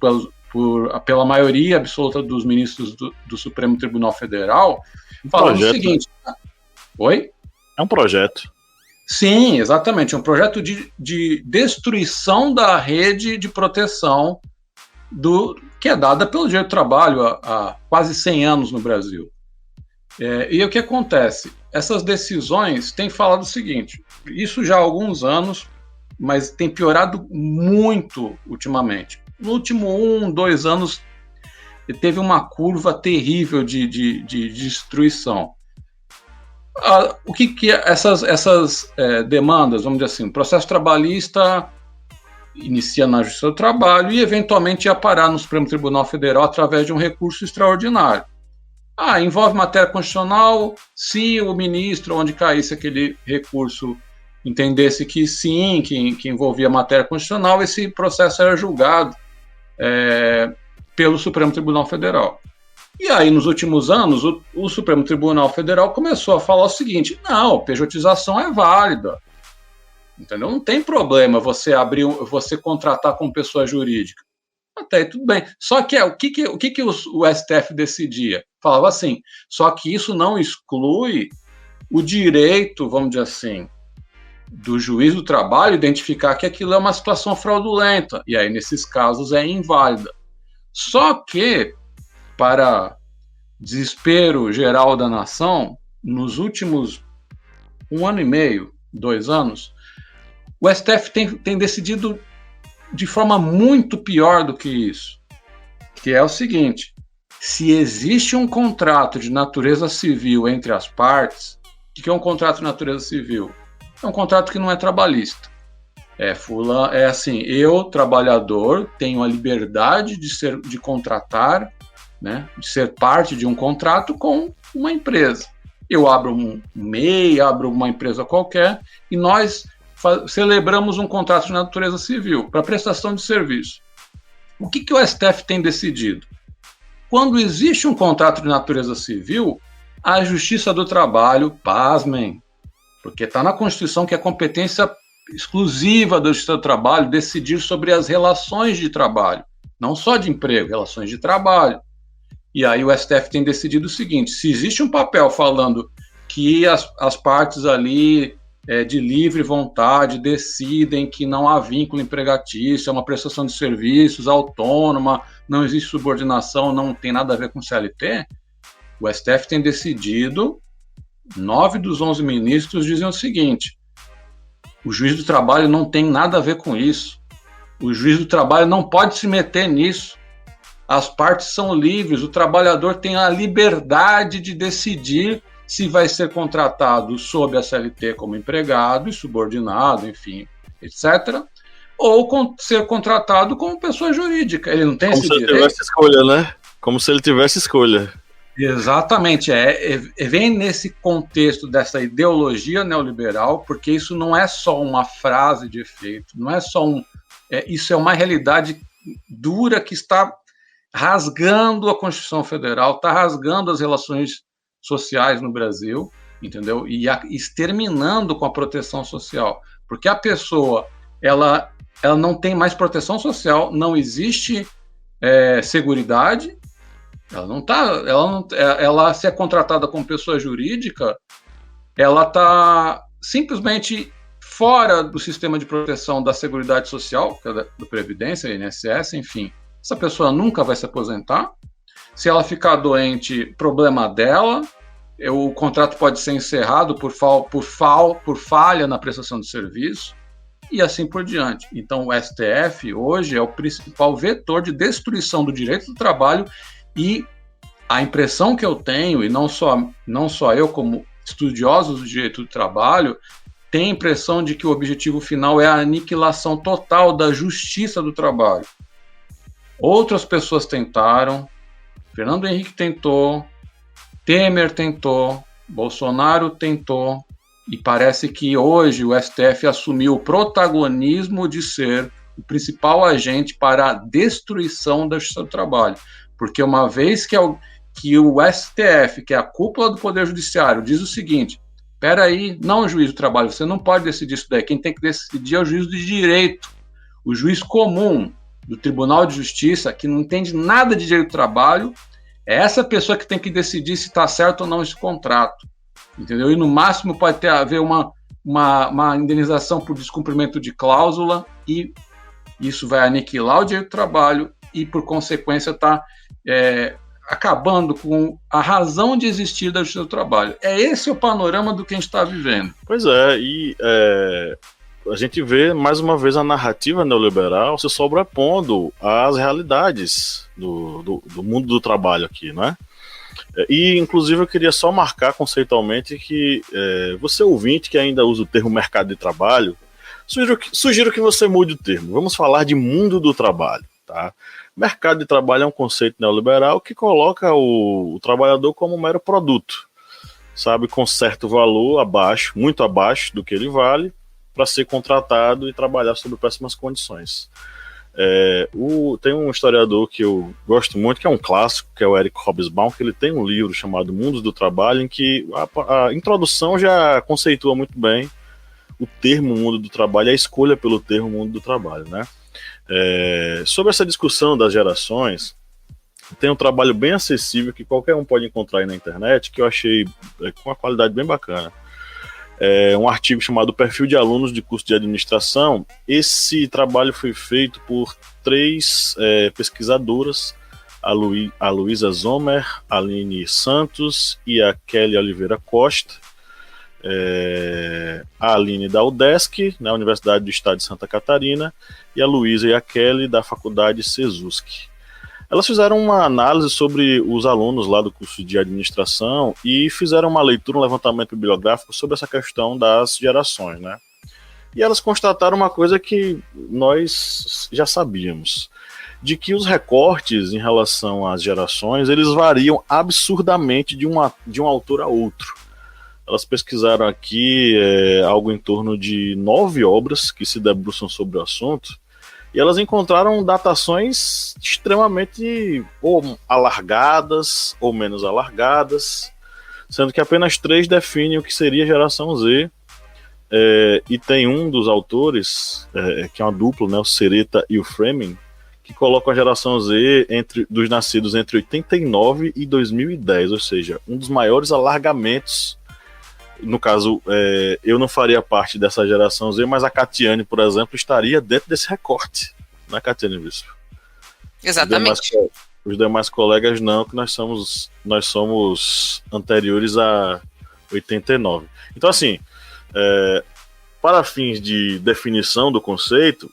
pela maioria absoluta dos ministros do Supremo Tribunal Federal, falando o seguinte... Oi? É um projeto. Sim, exatamente, é um projeto de destruição da rede de proteção que é dada pelo direito do trabalho há quase 100 anos no Brasil. E o que acontece? Essas decisões têm falado o seguinte, isso já há alguns anos, mas tem piorado muito ultimamente. No último 1, 2 anos, teve uma curva terrível de destruição. O que essas demandas, vamos dizer assim, o processo trabalhista inicia na Justiça do Trabalho e eventualmente ia parar no Supremo Tribunal Federal através de um recurso extraordinário. Envolve matéria constitucional, se o ministro, onde caísse aquele recurso, entendesse que sim, que envolvia matéria constitucional, esse processo era julgado pelo Supremo Tribunal Federal. E aí, nos últimos anos, o Supremo Tribunal Federal começou a falar o seguinte, não, pejotização é válida, entendeu? Não tem problema você contratar com pessoa jurídica. Até aí tudo bem. Só que o que o STF decidia? Falava assim, só que isso não exclui o direito, vamos dizer assim, do juiz do trabalho identificar que aquilo é uma situação fraudulenta. E aí, nesses casos, é inválida. Só que, para desespero geral da nação, nos últimos 1 ano e meio, 2 anos, o STF tem decidido de forma muito pior do que isso, que é o seguinte, se existe um contrato de natureza civil entre as partes, o que é um contrato de natureza civil? É um contrato que não é trabalhista. É assim, eu, trabalhador, tenho a liberdade de contratar, né, de ser parte de um contrato com uma empresa. Eu abro um MEI, abro uma empresa qualquer, e nós celebramos um contrato de natureza civil para prestação de serviço. O que o STF tem decidido? Quando existe um contrato de natureza civil, a Justiça do Trabalho, pasmem, porque está na Constituição que é competência exclusiva da Justiça do Trabalho decidir sobre as relações de trabalho, não só de emprego, relações de trabalho. E aí o STF tem decidido o seguinte, se existe um papel falando que as partes ali de livre vontade decidem que não há vínculo empregatício, é uma prestação de serviços autônoma, não existe subordinação, não tem nada a ver com CLT, o STF tem decidido, 9 dos 11 ministros dizem o seguinte, o juiz do trabalho não tem nada a ver com isso, o juiz do trabalho não pode se meter nisso, as partes são livres, o trabalhador tem a liberdade de decidir se vai ser contratado sob a CLT como empregado e subordinado, enfim, etc., ou ser contratado como pessoa jurídica. Ele não tem esse direito. Como se ele tivesse escolha, né? Como se ele tivesse escolha. Exatamente, vem nesse contexto dessa ideologia neoliberal, porque isso não é só uma frase de efeito, não é só isso é uma realidade dura que está rasgando a Constituição Federal, está rasgando as relações sociais no Brasil, entendeu? E exterminando com a proteção social, porque a pessoa ela não tem mais proteção social, não existe seguridade. Ela se é contratada como pessoa jurídica, ela está simplesmente fora do sistema de proteção da Seguridade Social, que é da Previdência, INSS, enfim. Essa pessoa nunca vai se aposentar. Se ela ficar doente, problema dela. O contrato pode ser encerrado por falha na prestação de serviço e assim por diante. Então, o STF hoje é o principal vetor de destruição do direito do trabalho. E a impressão que eu tenho, e não só eu, como estudiosos do direito do trabalho, tem a impressão de que o objetivo final é a aniquilação total da justiça do trabalho. Outras pessoas tentaram, Fernando Henrique tentou, Temer tentou, Bolsonaro tentou, e parece que hoje o STF assumiu o protagonismo de ser o principal agente para a destruição da justiça do trabalho. Porque uma vez que o STF, que é a cúpula do Poder Judiciário, diz o seguinte: espera aí, não é o juiz do trabalho, você não pode decidir isso daí, quem tem que decidir é o juiz de direito, o juiz comum do Tribunal de Justiça, que não entende nada de direito do trabalho, é essa pessoa que tem que decidir se está certo ou não esse contrato, entendeu? E no máximo pode haver uma indenização por descumprimento de cláusula, e isso vai aniquilar o direito do trabalho e, por consequência, está acabando com a razão de existir da justiça do trabalho. Esse o panorama do que a gente está vivendo. Pois é, e a gente vê, mais uma vez, a narrativa neoliberal se sobrepondo às realidades do mundo do trabalho aqui, né? E, inclusive, eu queria só marcar conceitualmente que você ouvinte que ainda usa o termo mercado de trabalho, sugiro que você mude o termo. Vamos falar de mundo do trabalho, tá? Mercado de trabalho é um conceito neoliberal que coloca o trabalhador como um mero produto, sabe, com certo valor abaixo, muito abaixo do que ele vale, para ser contratado e trabalhar sob péssimas condições. Tem um historiador que eu gosto muito, que é um clássico, que é o Eric Hobsbawm, que ele tem um livro chamado Mundos do Trabalho, em que a introdução já conceitua muito bem o termo mundo do trabalho e a escolha pelo termo mundo do trabalho, né? Sobre essa discussão das gerações, tem um trabalho bem acessível que qualquer um pode encontrar aí na internet, que eu achei com uma qualidade bem bacana. Um artigo chamado Perfil de Alunos de Curso de Administração. Esse trabalho foi feito por 3 pesquisadoras, a Luísa Zomer, a Aline Santos e a Kelly Oliveira Costa, a Aline da UDESC, na Universidade do Estado de Santa Catarina, e a Luísa e a Kelly da Faculdade Sesusc. Elas fizeram uma análise sobre os alunos lá do curso de administração e fizeram uma leitura, um levantamento bibliográfico sobre essa questão das gerações, né? E elas constataram uma coisa que nós já sabíamos, de que os recortes em relação às gerações, eles variam absurdamente de um autor a outro. Elas pesquisaram aqui algo em torno de 9 obras que se debruçam sobre o assunto, e elas encontraram datações extremamente ou alargadas ou menos alargadas, sendo que apenas 3 definem o que seria a geração Z. E tem um dos autores, que é uma dupla, né, o Sereta e o Framing, que colocam a geração Z dos nascidos entre 89 e 2010, ou seja, um dos maiores alargamentos. No caso, eu não faria parte dessa geração Z, mas a Catiane, por exemplo, estaria dentro desse recorte. Não é, Catiane Bispo? Exatamente. Os demais colegas não, que nós somos anteriores a 89. Então, assim, para fins de definição do conceito,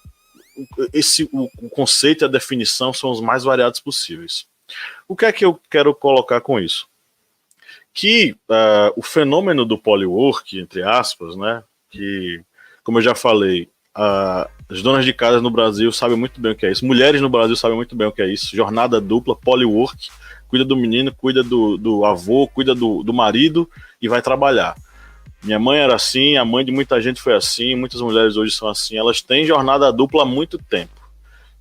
o conceito e a definição são os mais variados possíveis. O que é que eu quero colocar com isso? Que o fenômeno do polywork, entre aspas, né, que, como eu já falei, As donas de casa no Brasil sabem muito bem o que é isso. Mulheres no Brasil sabem muito bem o que é isso. Jornada dupla, polywork. Cuida do menino, cuida do avô, cuida do marido e vai trabalhar. Minha mãe era assim, a mãe de muita gente foi assim, muitas mulheres hoje são assim. Elas têm jornada dupla há muito tempo.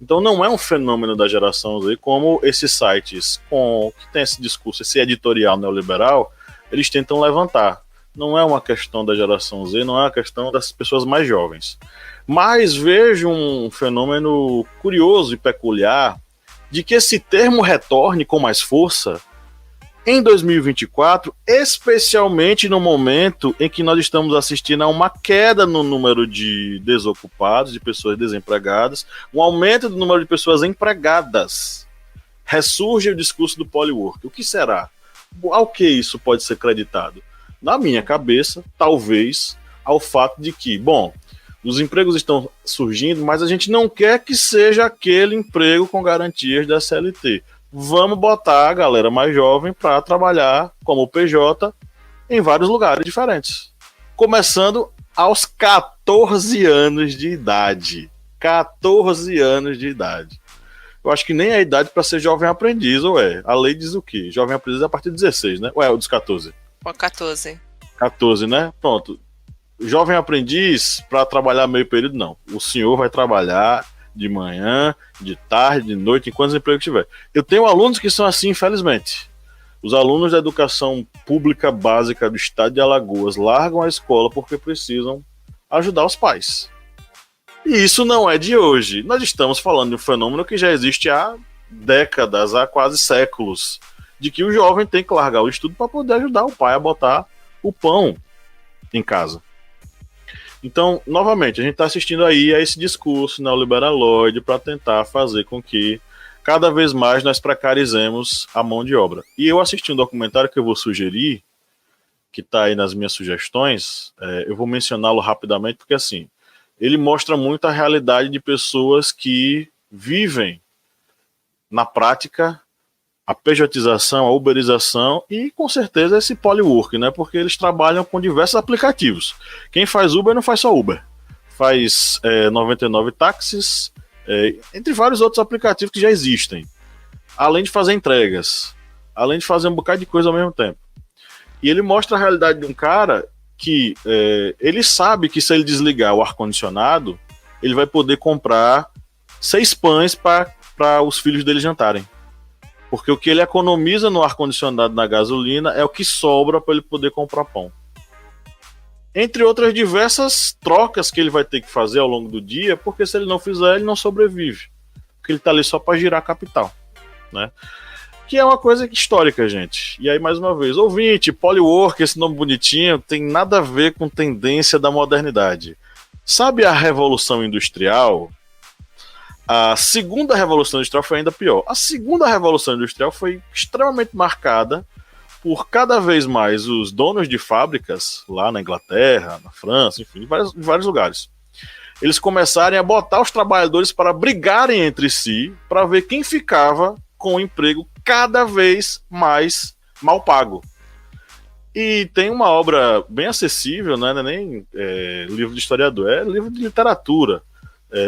Então não é um fenômeno da geração Z como esses sites que tem esse discurso, esse editorial neoliberal, eles tentam levantar. Não é uma questão da geração Z, não é uma questão das pessoas mais jovens. Mas vejo um fenômeno curioso e peculiar de que esse termo retorne com mais força em 2024, especialmente no momento em que nós estamos assistindo a uma queda no número de desocupados, de pessoas desempregadas, um aumento do número de pessoas empregadas. Ressurge o discurso do polywork. O que será? Ao que isso pode ser creditado? Na minha cabeça, talvez, ao fato de que, os empregos estão surgindo, mas a gente não quer que seja aquele emprego com garantias da CLT. Vamos botar a galera mais jovem para trabalhar como PJ em vários lugares diferentes. Começando aos 14 anos de idade. 14 anos de idade. Eu acho que nem é a idade para ser jovem aprendiz, ou é? A lei diz o quê? Jovem aprendiz é a partir de 16, né? Ou é o dos 14? 14. 14, né? Pronto. Jovem aprendiz, para trabalhar meio período, não. O senhor vai trabalhar de manhã, de tarde, de noite, em quantos empregos tiver. Eu tenho alunos que são assim, infelizmente. Os alunos da educação pública básica do estado de Alagoas largam a escola porque precisam ajudar os pais. E isso não é de hoje. Nós estamos falando de um fenômeno que já existe há décadas, há quase séculos, de que o jovem tem que largar o estudo para poder ajudar o pai a botar o pão em casa. Então, novamente, a gente está assistindo aí a esse discurso neoliberaloide para tentar fazer com que cada vez mais nós precarizemos a mão de obra. E eu assisti um documentário que eu vou sugerir, que está aí nas minhas sugestões, eu vou mencioná-lo rapidamente, porque assim, ele mostra muito a realidade de pessoas que vivem na prática a pejotização, a uberização e, com certeza, esse polywork, né? Porque eles trabalham com diversos aplicativos. Quem faz Uber não faz só Uber. Faz 99 táxis, entre vários outros aplicativos que já existem. Além de fazer entregas. Além de fazer um bocado de coisa ao mesmo tempo. E ele mostra a realidade de um cara que ele sabe que se ele desligar o ar-condicionado, ele vai poder comprar 6 pães para os filhos dele jantarem. Porque o que ele economiza no ar-condicionado, na gasolina, é o que sobra para ele poder comprar pão. Entre outras diversas trocas que ele vai ter que fazer ao longo do dia, porque se ele não fizer, ele não sobrevive. Porque ele está ali só para girar capital, né? Que é uma coisa histórica, gente. E aí, mais uma vez, ouvinte, polywork, esse nome bonitinho, tem nada a ver com tendência da modernidade. Sabe a Revolução Industrial? A segunda Revolução Industrial foi ainda pior. A segunda Revolução Industrial foi extremamente marcada por cada vez mais os donos de fábricas, lá na Inglaterra, na França, enfim, em vários lugares, eles começarem a botar os trabalhadores para brigarem entre si, para ver quem ficava com o emprego cada vez mais mal pago. E tem uma obra bem acessível, né? Não é nem livro de historiador, é livro de literatura.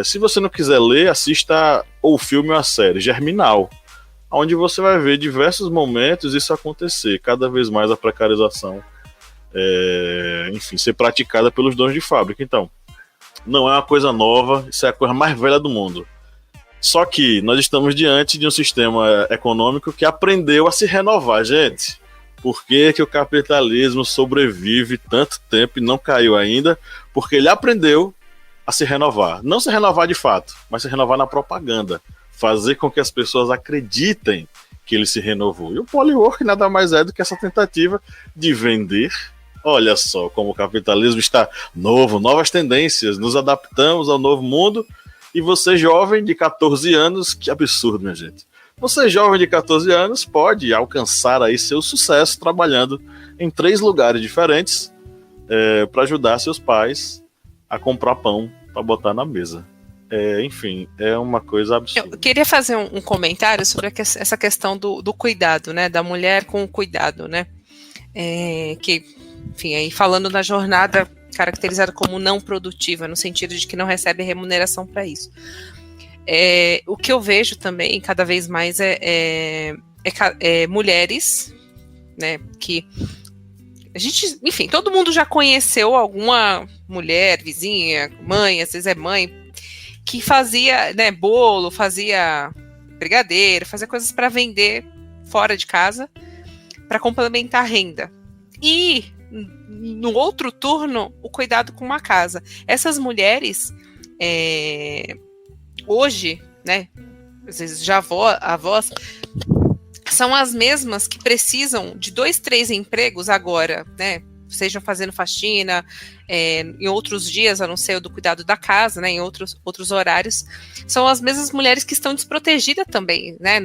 Se você não quiser ler, assista o filme ou a série Germinal, onde você vai ver diversos momentos isso acontecer, cada vez mais a precarização ser praticada pelos donos de fábrica. Então, não é uma coisa nova, isso é a coisa mais velha do mundo. Só que nós estamos diante de um sistema econômico que aprendeu a se renovar, gente. Por que o capitalismo sobrevive tanto tempo e não caiu ainda? Porque ele aprendeu a se renovar. Não se renovar de fato, mas se renovar na propaganda. Fazer com que as pessoas acreditem que ele se renovou. E o polywork nada mais é do que essa tentativa de vender. Olha só como o capitalismo está novo, novas tendências, nos adaptamos ao novo mundo. E você jovem de 14 anos, que absurdo, minha gente. Você jovem de 14 anos pode alcançar aí seu sucesso trabalhando em 3 lugares diferentes para ajudar seus pais a comprar pão para botar na mesa. Enfim, é uma coisa absurda. Eu queria fazer um comentário sobre essa questão do cuidado, né? Da mulher com o cuidado, né? Que, enfim, aí falando da jornada caracterizada como não produtiva, no sentido de que não recebe remuneração para isso. O que eu vejo também, cada vez mais, é mulheres, né, que a gente, enfim, todo mundo já conheceu alguma mulher, vizinha, mãe, às vezes é mãe, que fazia, né, bolo, fazia brigadeiro, fazia coisas para vender fora de casa, para complementar a renda. E no outro turno, o cuidado com uma casa. Essas mulheres, hoje, né, às vezes já avós, são as mesmas que precisam de 2, 3 empregos agora, né, sejam fazendo faxina, em outros dias, a não ser o do cuidado da casa, né, em outros horários, são as mesmas mulheres que estão desprotegidas também, né,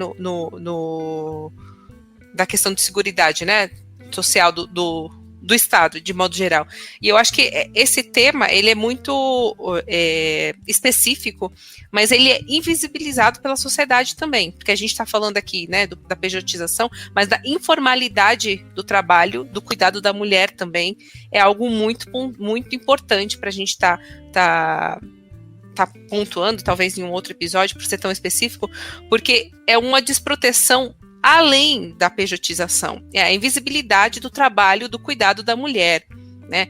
da questão de seguridade, né, social do Estado, de modo geral. E eu acho que esse tema, ele é muito específico, mas ele é invisibilizado pela sociedade também, porque a gente está falando aqui, né, da pejotização, mas da informalidade do trabalho, do cuidado da mulher também, é algo muito, muito importante para a gente tá pontuando, talvez em um outro episódio, por ser tão específico, porque é uma desproteção além da pejotização, é a invisibilidade do trabalho, do cuidado da mulher, né?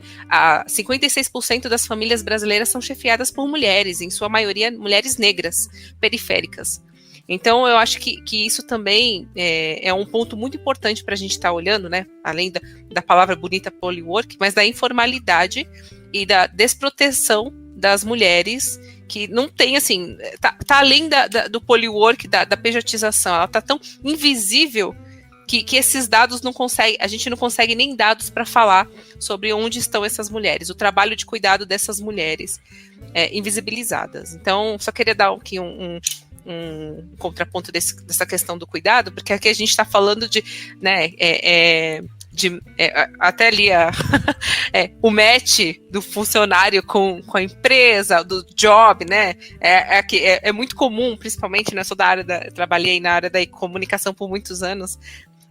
56% das famílias brasileiras são chefiadas por mulheres, em sua maioria mulheres negras, periféricas. Então, eu acho que isso também é um ponto muito importante para a gente estar olhando, né? Além da palavra bonita polywork, mas da informalidade e da desproteção das mulheres, que não tem, assim, tá além do polywork, da pejotização, ela tá tão invisível que esses dados a gente não consegue nem dados para falar sobre onde estão essas mulheres, o trabalho de cuidado dessas mulheres invisibilizadas. Então, só queria dar aqui um contraponto dessa questão do cuidado, porque aqui a gente está falando de, né, até ali o match do funcionário com a empresa, do job, né? É muito comum, principalmente, né? Sou da área trabalhei na área da comunicação por muitos anos.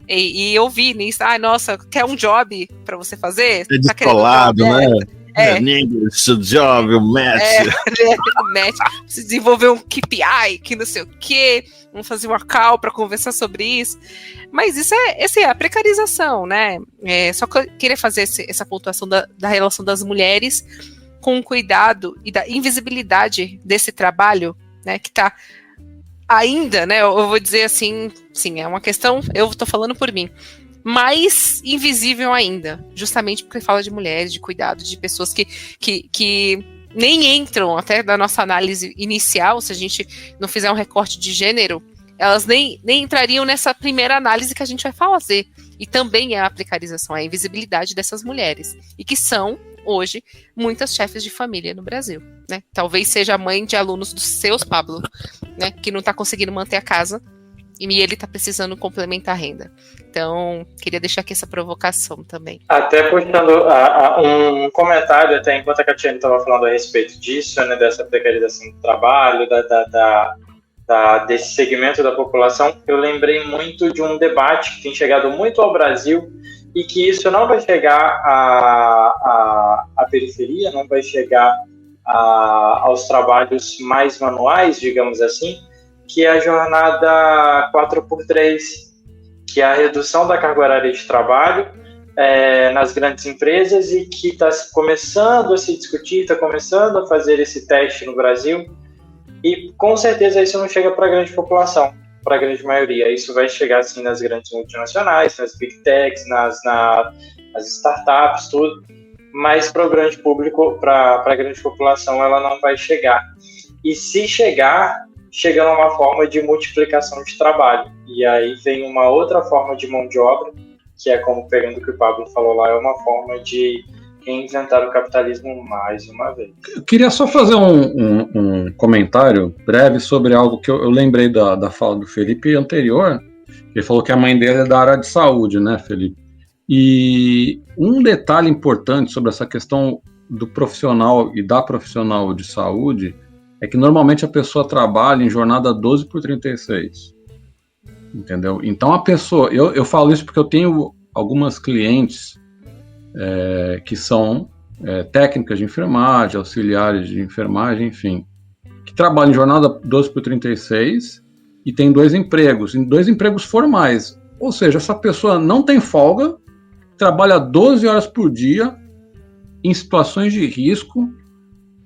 E eu vi nisso, nossa, quer um job para você fazer? É descolado, né? Seu job, o match. O match. Você desenvolver um KPI, que não sei o quê, vamos fazer uma call para conversar sobre isso. Mas isso é a precarização, né? Só que eu queria fazer essa pontuação da relação das mulheres com o cuidado e da invisibilidade desse trabalho, né? Que está ainda, né? Eu vou dizer assim, sim, é uma questão, eu estou falando por mim, mais invisível ainda, justamente porque fala de mulheres, de cuidado, de pessoas que nem entram até da nossa análise inicial, se a gente não fizer um recorte de gênero, elas nem entrariam nessa primeira análise que a gente vai fazer. E também é a precarização, a invisibilidade dessas mulheres, e que são, hoje, muitas chefes de família no Brasil, né? Talvez seja a mãe de alunos dos seus, Pablo, né? Que não está conseguindo manter a casa, e ele está precisando complementar a renda. Então, queria deixar aqui essa provocação também. Até puxando um comentário, até enquanto a Catiane estava falando a respeito disso, né, dessa precarização do trabalho, desse segmento da população, eu lembrei muito de um debate que tem chegado muito ao Brasil, e que isso não vai chegar à periferia, não vai chegar aos trabalhos mais manuais, digamos assim, que é a jornada 4x3, que é a redução da carga horária de trabalho nas grandes empresas, e que está começando a se discutir, está começando a fazer esse teste no Brasil, e com certeza isso não chega para a grande população, para a grande maioria. Isso vai chegar assim nas grandes multinacionais, nas big techs, nas startups, tudo, mas para o grande público, para a grande população, ela não vai chegar. E se chegar, chega numa forma de multiplicação de trabalho. E aí vem uma outra forma de mão de obra, que é, como pegando o que o Pablo falou lá, é uma forma de reinventar o capitalismo mais uma vez. Eu queria só fazer um comentário breve sobre algo que eu lembrei da fala do Felipe anterior. Ele falou que a mãe dele é da área de saúde, né, Felipe? E um detalhe importante sobre essa questão do profissional e da profissional de saúde é que normalmente a pessoa trabalha em jornada 12x36, entendeu? Então a pessoa, eu falo isso porque eu tenho algumas clientes que são técnicas de enfermagem, auxiliares de enfermagem, enfim, que trabalham em jornada 12/36 e tem 2 empregos, em 2 empregos formais. Ou seja, essa pessoa não tem folga, trabalha 12 horas por dia em situações de risco,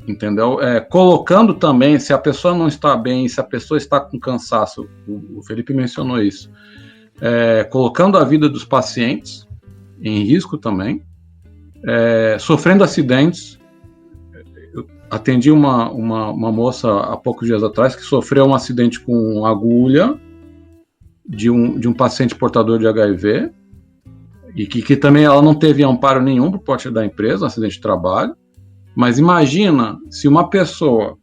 entendeu? Colocando também, se a pessoa não está bem, se a pessoa está com cansaço, o Felipe mencionou isso, colocando a vida dos pacientes em risco também, sofrendo acidentes. Eu atendi uma moça há poucos dias atrás que sofreu um acidente com agulha de um paciente portador de HIV e que também ela não teve amparo nenhum por parte da empresa, um acidente de trabalho. Mas imagina se uma pessoa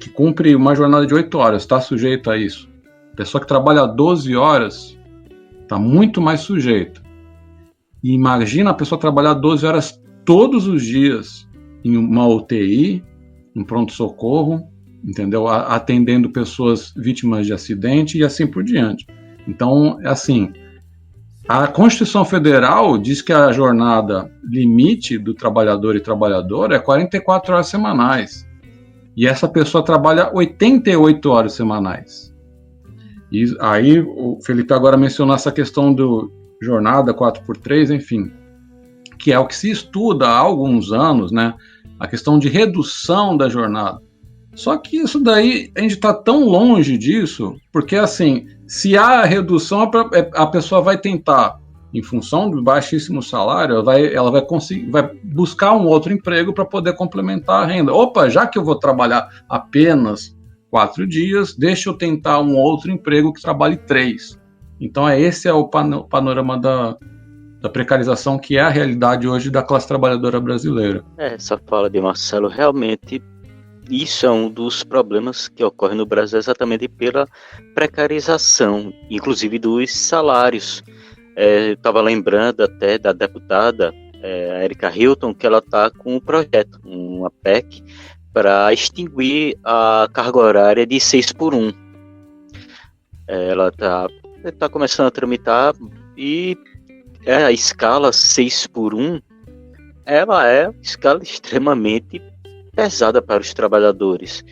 que cumpre uma jornada de 8 horas está sujeita a isso. Pessoa que trabalha 12 horas está muito mais sujeita. E imagina a pessoa trabalhar 12 horas todos os dias em uma UTI, em pronto-socorro, entendeu? Atendendo pessoas vítimas de acidente e assim por diante. Então, assim, a Constituição Federal diz que a jornada limite do trabalhador e trabalhadora é 44 horas semanais. E essa pessoa trabalha 88 horas semanais. E aí o Felipe agora mencionou essa questão do jornada 4x3, enfim, que é o que se estuda há alguns anos, né? A questão de redução da jornada. Só que isso daí, a gente está tão longe disso, porque assim, se há redução, a pessoa vai tentar, em função do baixíssimo salário, ela vai buscar um outro emprego para poder complementar a renda. Opa, já que eu vou trabalhar apenas 4 dias, deixa eu tentar um outro emprego que trabalhe 3. Então esse é o panorama da precarização, que é a realidade hoje da classe trabalhadora brasileira. Essa fala de Marcelo, realmente, isso é um dos problemas que ocorre no Brasil, exatamente pela precarização, inclusive dos salários. Eu estava lembrando até da deputada a Erika Hilton, que ela está com um projeto, uma PEC, para extinguir a carga horária de 6x1. Ela está começando a tramitar e a escala 6x1, ela é uma escala extremamente pesada para os trabalhadores.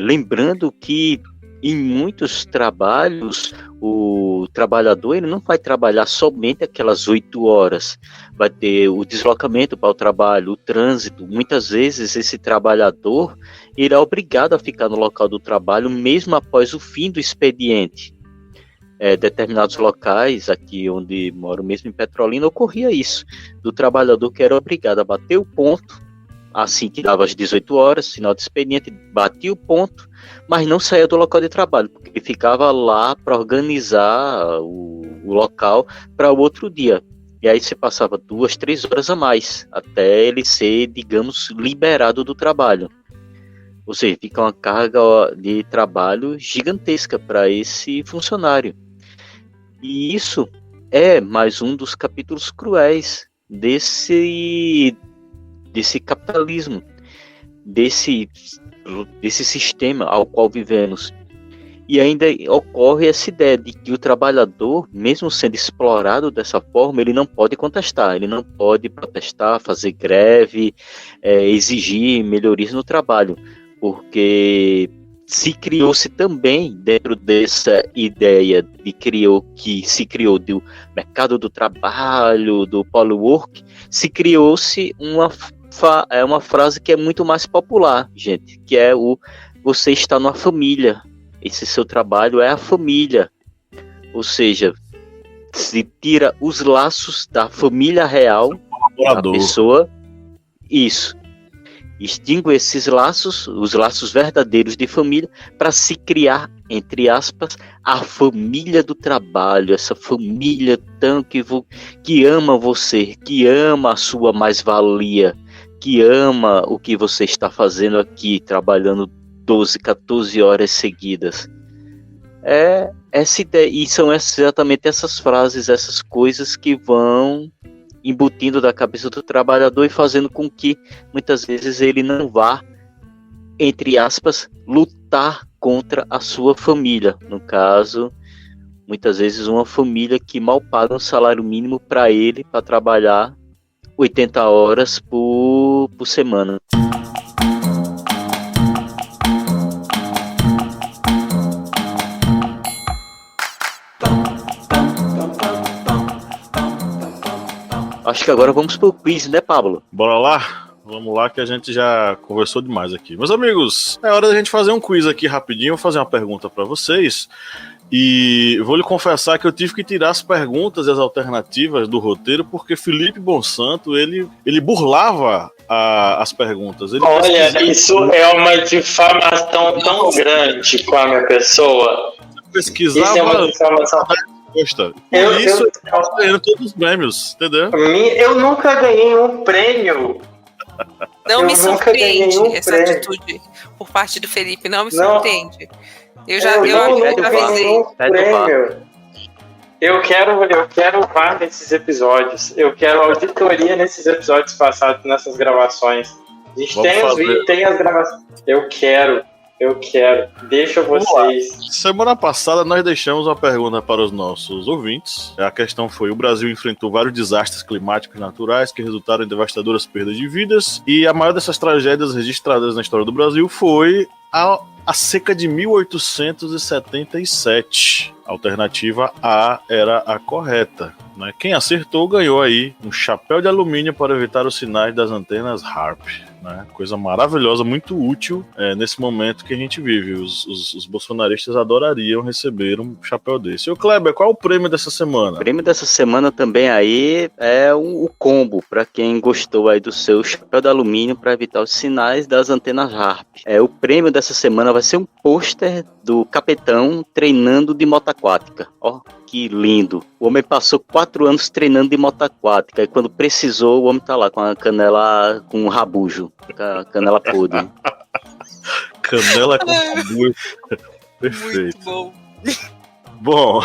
Lembrando que em muitos trabalhos o trabalhador ele não vai trabalhar somente aquelas 8 horas, vai ter o deslocamento para o trabalho, o trânsito. Muitas vezes esse trabalhador irá obrigado a ficar no local do trabalho mesmo após o fim do expediente. Determinados locais, aqui onde moro mesmo em Petrolina, ocorria isso, do trabalhador que era obrigado a bater o ponto assim que dava às 18 horas, final de expediente, batia o ponto, mas não saía do local de trabalho, porque ele ficava lá para organizar o local para o outro dia. E aí você passava 2, 3 horas a mais, até ele ser, digamos, liberado do trabalho. Ou seja, fica uma carga de trabalho gigantesca para esse funcionário. E isso é mais um dos capítulos cruéis desse capitalismo, desse sistema ao qual vivemos. E ainda ocorre essa ideia de que o trabalhador, mesmo sendo explorado dessa forma, ele não pode contestar, ele não pode protestar, fazer greve, exigir melhorias no trabalho, porque se criou-se também, dentro dessa ideia que se criou do mercado do trabalho, do polywork, se criou-se uma frase que é muito mais popular, gente, que é você está numa família, esse seu trabalho é a família, ou seja, se tira os laços da família real da pessoa, isso, extingue esses laços, os laços verdadeiros de família, para se criar, entre aspas, a família do trabalho, essa família que ama você, que ama a sua mais-valia, que ama o que você está fazendo aqui, trabalhando 12, 14 horas seguidas. Essa ideia, e são exatamente essas frases, essas coisas que vão embutindo da cabeça do trabalhador e fazendo com que, muitas vezes, ele não vá, entre aspas, lutar contra a sua família. No caso, muitas vezes uma família que mal paga um salário mínimo para ele, para trabalhar 80 horas por semana. Acho que agora vamos pro quiz, né, Pablo? Bora lá? Vamos lá que a gente já conversou demais aqui. Meus amigos, é hora da gente fazer um quiz aqui rapidinho. Vou fazer uma pergunta para vocês. E vou lhe confessar que eu tive que tirar as perguntas e as alternativas do roteiro porque Felipe Bonsanto, ele burlava as perguntas. Ele Olha, isso é uma difamação tão grande com a minha pessoa. Pesquisava. Isso é uma difamação. Eu tô ganhando todos os prêmios, entendeu? Eu nunca ganhei um prêmio. Não Eu me nunca ganhei surpreende essa prêmio. atitude por parte do Felipe, não me surpreende. Eu nunca ganhei um prêmio. Eu quero VAR nesses episódios. Eu quero auditoria nesses episódios passados, nessas gravações. A gente tem os vídeos, tem as gravações. Eu quero. Deixa vocês. Semana passada nós deixamos uma pergunta para os nossos ouvintes. A questão foi: o Brasil enfrentou vários desastres climáticos naturais que resultaram em devastadoras perdas de vidas. E a maior dessas tragédias registradas na história do Brasil foi a seca de 1877. A alternativa A era a correta, né? Quem acertou ganhou aí um chapéu de alumínio para evitar os sinais das antenas HAARP, né? Coisa maravilhosa, muito útil nesse momento que a gente vive. Os bolsonaristas adorariam receber um chapéu desse. E o Kleber, qual é o prêmio dessa semana? O prêmio dessa semana também aí é o combo, para quem gostou aí do seu chapéu de alumínio para evitar os sinais das antenas HAARP. O prêmio dessa semana vai ser um pôster do Capitão treinando de moto aquática. Ó, que lindo. O homem passou 4 anos treinando de moto aquática e quando precisou, o homem tá lá com a canela, com um rabujo, com a canela podre. Canela com rabujo. Perfeito. Muito bom. Bom,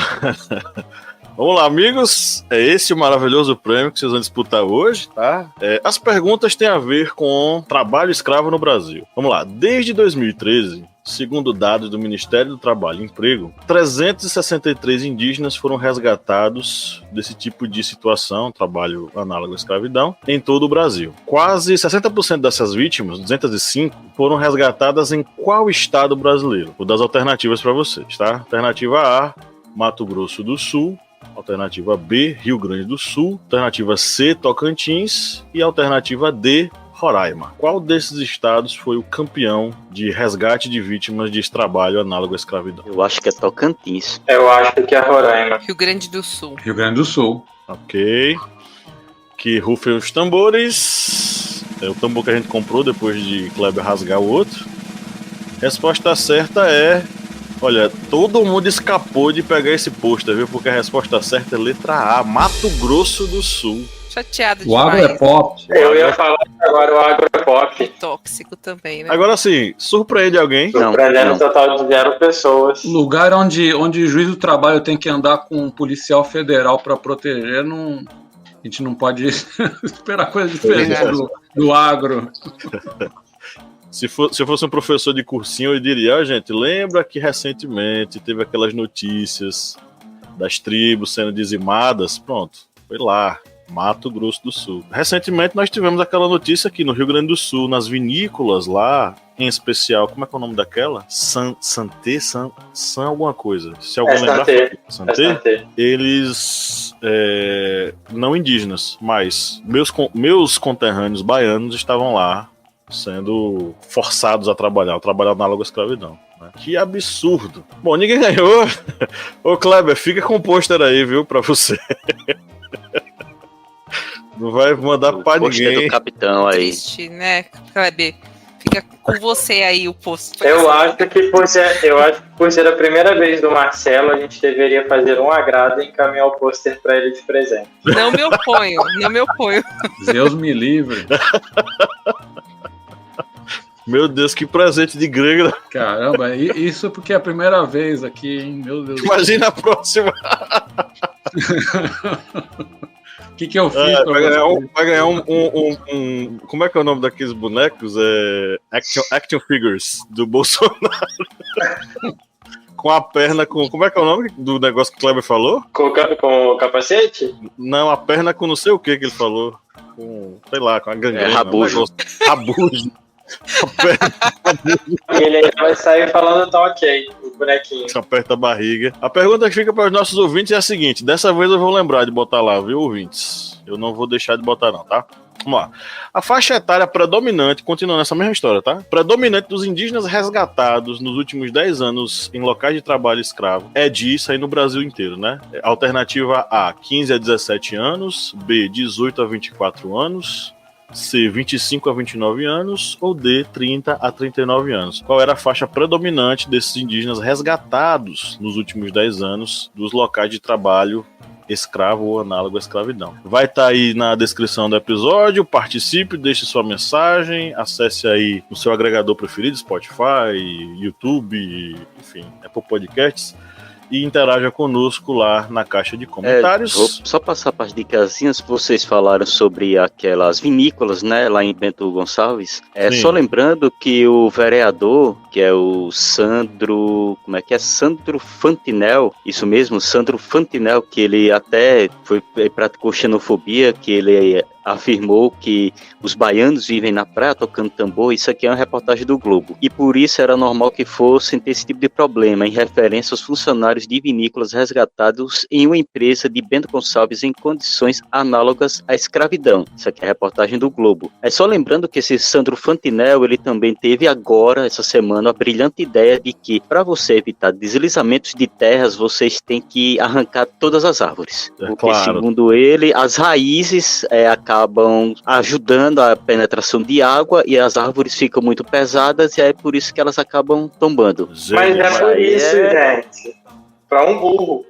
vamos lá, amigos. É esse o maravilhoso prêmio que vocês vão disputar hoje, tá? As perguntas têm a ver com trabalho escravo no Brasil. Vamos lá. Desde 2013, segundo dados do Ministério do Trabalho e Emprego, 363 indígenas foram resgatados desse tipo de situação, trabalho análogo à escravidão, em todo o Brasil. Quase 60% dessas vítimas, 205, foram resgatadas em qual estado brasileiro? Vou dar as alternativas para vocês, tá? Alternativa A, Mato Grosso do Sul. Alternativa B, Rio Grande do Sul. Alternativa C, Tocantins. E alternativa D, Roraima. Qual desses estados foi o campeão de resgate de vítimas de trabalho análogo à escravidão? Eu acho que é Tocantins. Eu acho que é Roraima. Rio Grande do Sul. Rio Grande do Sul. Ok. Que rufem os tambores. É o tambor que a gente comprou depois de Kleber rasgar o outro. Resposta certa é... Olha, todo mundo escapou de pegar esse pôster, viu? Porque a resposta certa é letra A, Mato Grosso do Sul. Chateado O agro demais. é pop. Eu ia falar que agora o agro é pop. Tóxico também, né? Agora sim, surpreende alguém? Surpreendendo um total de 0 pessoas. Lugar onde o juiz do trabalho tem que andar com um policial federal para proteger, não, a gente não pode esperar coisa diferente do agro. Se eu fosse um professor de cursinho, eu diria, gente, lembra que recentemente teve aquelas notícias das tribos sendo dizimadas? Pronto, foi lá, Mato Grosso do Sul. Recentemente nós tivemos aquela notícia aqui no Rio Grande do Sul, nas vinícolas lá, em especial, como é que é o nome daquela? Santé alguma coisa. Se alguém lembrar, Santé. Eles, não indígenas, mas meus conterrâneos baianos estavam lá, sendo forçados a trabalhar, o trabalho análogo à escravidão. Né? Que absurdo. Bom, ninguém ganhou. Ô Kleber, fica com o pôster aí, viu, pra você. Não vai mandar pra ninguém. Do capitão aí. Triste, né, Kleber? Fica com você aí o pôster. Eu acho que por ser a primeira vez do Marcelo, a gente deveria fazer um agrado e encaminhar o pôster pra ele de presente. Não me oponho. Deus me livre. Meu Deus, que presente de grega. Caramba, isso porque é a primeira vez aqui, hein? Meu Deus. Imagina a próxima. O que eu fiz? Vai ganhar um. Como é que é o nome daqueles bonecos? Action Figures do Bolsonaro. Com a perna com. Como é que é o nome do negócio que o Kleber falou? Com o capacete? Não, a perna com não sei o que ele falou. com sei lá, com a gangrena. Rabujo. Rabujo. E ele ainda vai sair falando tá ok, o bonequinho. Aperta a barriga. A pergunta que fica para os nossos ouvintes é a seguinte: dessa vez eu vou lembrar de botar lá, viu, ouvintes? Eu não vou deixar de botar, não, tá? Vamos lá. A faixa etária predominante, continuando essa mesma história, tá? Predominante dos indígenas resgatados nos últimos 10 anos em locais de trabalho escravo é disso aí no Brasil inteiro, né? Alternativa A, 15 a 17 anos. B, 18 a 24 anos. C, 25 a 29 anos, ou D, 30 a 39 anos. Qual era a faixa predominante desses indígenas resgatados nos últimos 10 anos dos locais de trabalho escravo ou análogo à escravidão? Vai estar aí na descrição do episódio, participe, deixe sua mensagem, acesse aí no seu agregador preferido, Spotify, YouTube, enfim, Apple Podcasts, e interaja conosco lá na caixa de comentários. Vou só passar para as dicasinhas. Vocês falaram sobre aquelas vinícolas, né, lá em Bento Gonçalves. Só lembrando que o vereador, que é o Sandro... Como é que é? Sandro Fantinel. Isso mesmo, Sandro Fantinel, que ele até praticou xenofobia, que ele afirmou que os baianos vivem na praia tocando tambor. Isso aqui é uma reportagem do Globo. E por isso era normal que fossem ter esse tipo de problema, em referência aos funcionários de vinícolas resgatados em uma empresa de Bento Gonçalves em condições análogas à escravidão. Isso aqui é a reportagem do Globo. É só lembrando que esse Sandro Fantinel, ele também teve agora, essa semana, a brilhante ideia de que, para você evitar deslizamentos de terras, vocês têm que arrancar todas as árvores. Porque, claro, segundo ele, as raízes acabam ajudando a penetração de água e as árvores ficam muito pesadas e é por isso que elas acabam tombando. Mas é por isso, gente. Pra um burro.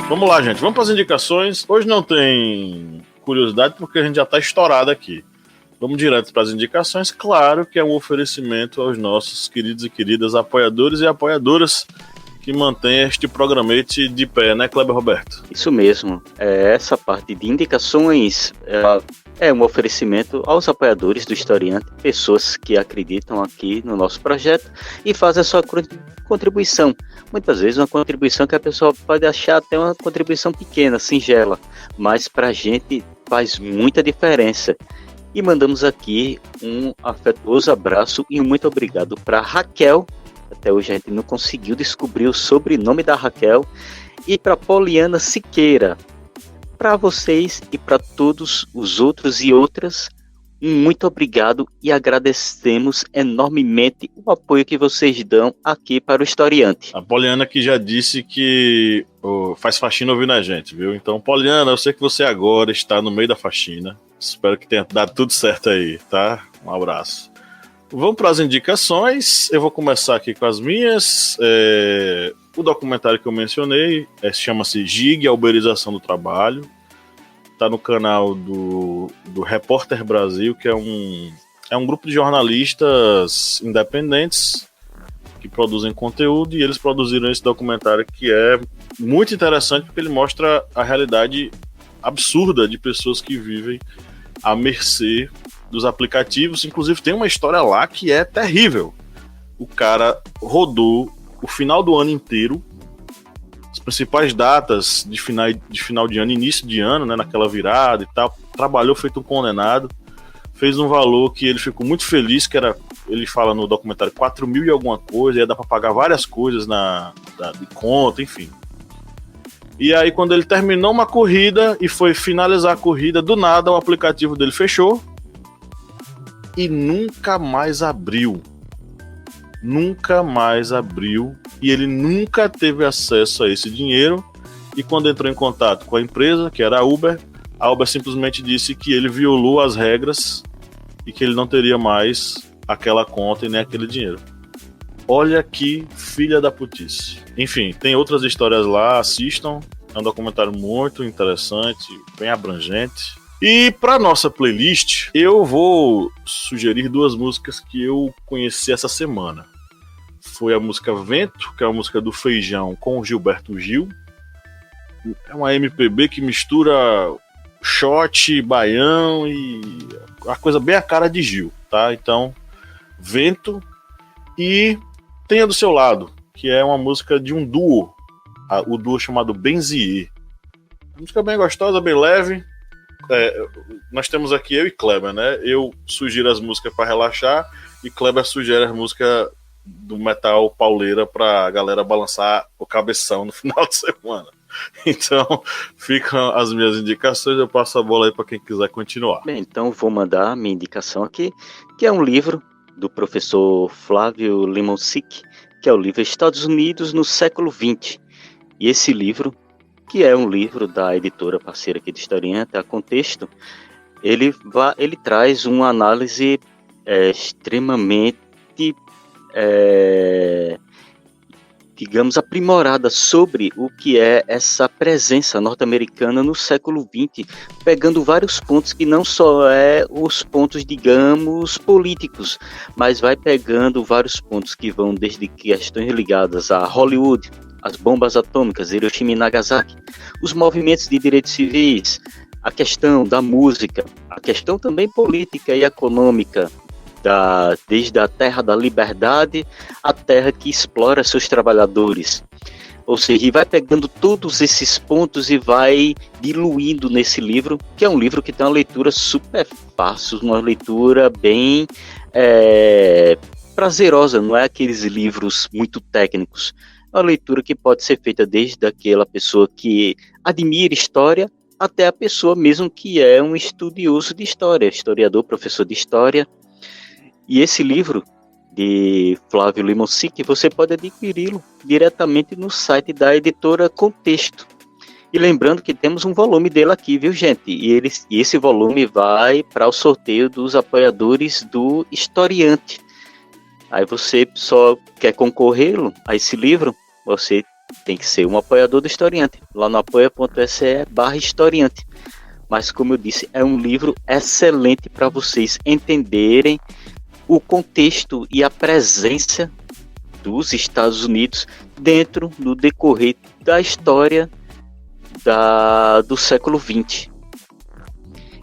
Vamos lá, gente. Vamos para as indicações. Hoje não tem curiosidade porque a gente já está estourado aqui. Vamos direto para as indicações. Claro que é um oferecimento aos nossos queridos e queridas apoiadores e apoiadoras que mantêm este programete de pé, né, Kleber Roberto? Isso mesmo. Essa parte de indicações é um oferecimento aos apoiadores do Historiante, pessoas que acreditam aqui no nosso projeto e fazem a sua contribuição. Muitas vezes uma contribuição que a pessoa pode achar até uma contribuição pequena, singela, mas para a gente faz muita diferença. E mandamos aqui um afetuoso abraço e um muito obrigado para Raquel. Até hoje a gente não conseguiu descobrir o sobrenome da Raquel. E para Poliana Siqueira. Para vocês e para todos os outros e outras, muito obrigado e agradecemos enormemente o apoio que vocês dão aqui para o Historiante. A Poliana que já disse que faz faxina ouvindo a gente, viu? Então, Poliana, eu sei que você agora está no meio da faxina. Espero que tenha dado tudo certo aí, tá? Um abraço. Vamos para as indicações. Eu vou começar aqui com as minhas. O documentário que eu mencionei chama-se GIG, a Uberização do Trabalho. Está no canal do Repórter Brasil, que é um grupo de jornalistas independentes que produzem conteúdo, e eles produziram esse documentário que é muito interessante porque ele mostra a realidade absurda de pessoas que vivem à mercê dos aplicativos. Inclusive tem uma história lá que é terrível. O cara rodou o final do ano inteiro, as principais datas de final de ano, início de ano, né, naquela virada e tal, trabalhou feito um condenado, fez um valor que ele ficou muito feliz, que era, ele fala no documentário, 4 mil e alguma coisa, ia dar para pagar várias coisas de conta, enfim. E aí quando ele terminou uma corrida e foi finalizar a corrida, do nada o aplicativo dele fechou e nunca mais abriu. Nunca mais abriu e ele nunca teve acesso a esse dinheiro. E quando entrou em contato com a empresa, que era a Uber simplesmente disse que ele violou as regras e que ele não teria mais aquela conta e nem aquele dinheiro. Olha que filha da putice. Enfim, tem outras histórias lá, assistam. É um documentário muito interessante, bem abrangente. E para nossa playlist, eu vou sugerir 2 músicas que eu conheci essa semana. foi a música Vento, que é uma música do Feijão com o Gilberto Gil. É uma MPB que mistura shot, baião e a coisa bem a cara de Gil, tá? Então, Vento. E Tenha do Seu Lado, que é uma música de um duo, o duo chamado Benzier. Uma música bem gostosa, bem leve. Nós temos aqui eu e Kleber, né? Eu sugiro as músicas para relaxar e Kleber sugere as músicas do metal pauleira pra galera balançar o cabeção no final de semana. Então, ficam as minhas indicações, eu passo a bola aí para quem quiser continuar. Bem, então vou mandar a minha indicação aqui, que é um livro do professor Flávio Limonsic, que é o livro Estados Unidos no século XX. E esse livro, que é um livro da editora parceira aqui do Historiante, a Contexto, ele traz uma análise extremamente, digamos, aprimorada sobre o que é essa presença norte-americana no século XX, pegando vários pontos que não só os pontos, digamos, políticos, mas vai pegando vários pontos que vão desde questões ligadas a Hollywood, as bombas atômicas, Hiroshima e Nagasaki, os movimentos de direitos civis, a questão da música, a questão também política e econômica, desde a terra da liberdade, a terra que explora seus trabalhadores. Ou seja, vai pegando todos esses pontos e vai diluindo nesse livro, que é um livro que tem uma leitura super fácil, uma leitura bem prazerosa, não é aqueles livros muito técnicos. É uma leitura que pode ser feita desde aquela pessoa que admira história, até a pessoa mesmo que é um estudioso de história, historiador, professor de história. E esse livro de Flávio Limonsic, você pode adquiri-lo diretamente no site da editora Contexto. E lembrando que temos um volume dele aqui, viu, gente? E esse volume vai para o sorteio dos apoiadores do Historiante. Aí você só quer concorrê-lo a esse livro, você tem que ser um apoiador do Historiante, lá no apoia.se/historiante. Mas, como eu disse, é um livro excelente para vocês entenderem o contexto e a presença dos Estados Unidos dentro do decorrer da história do século XX.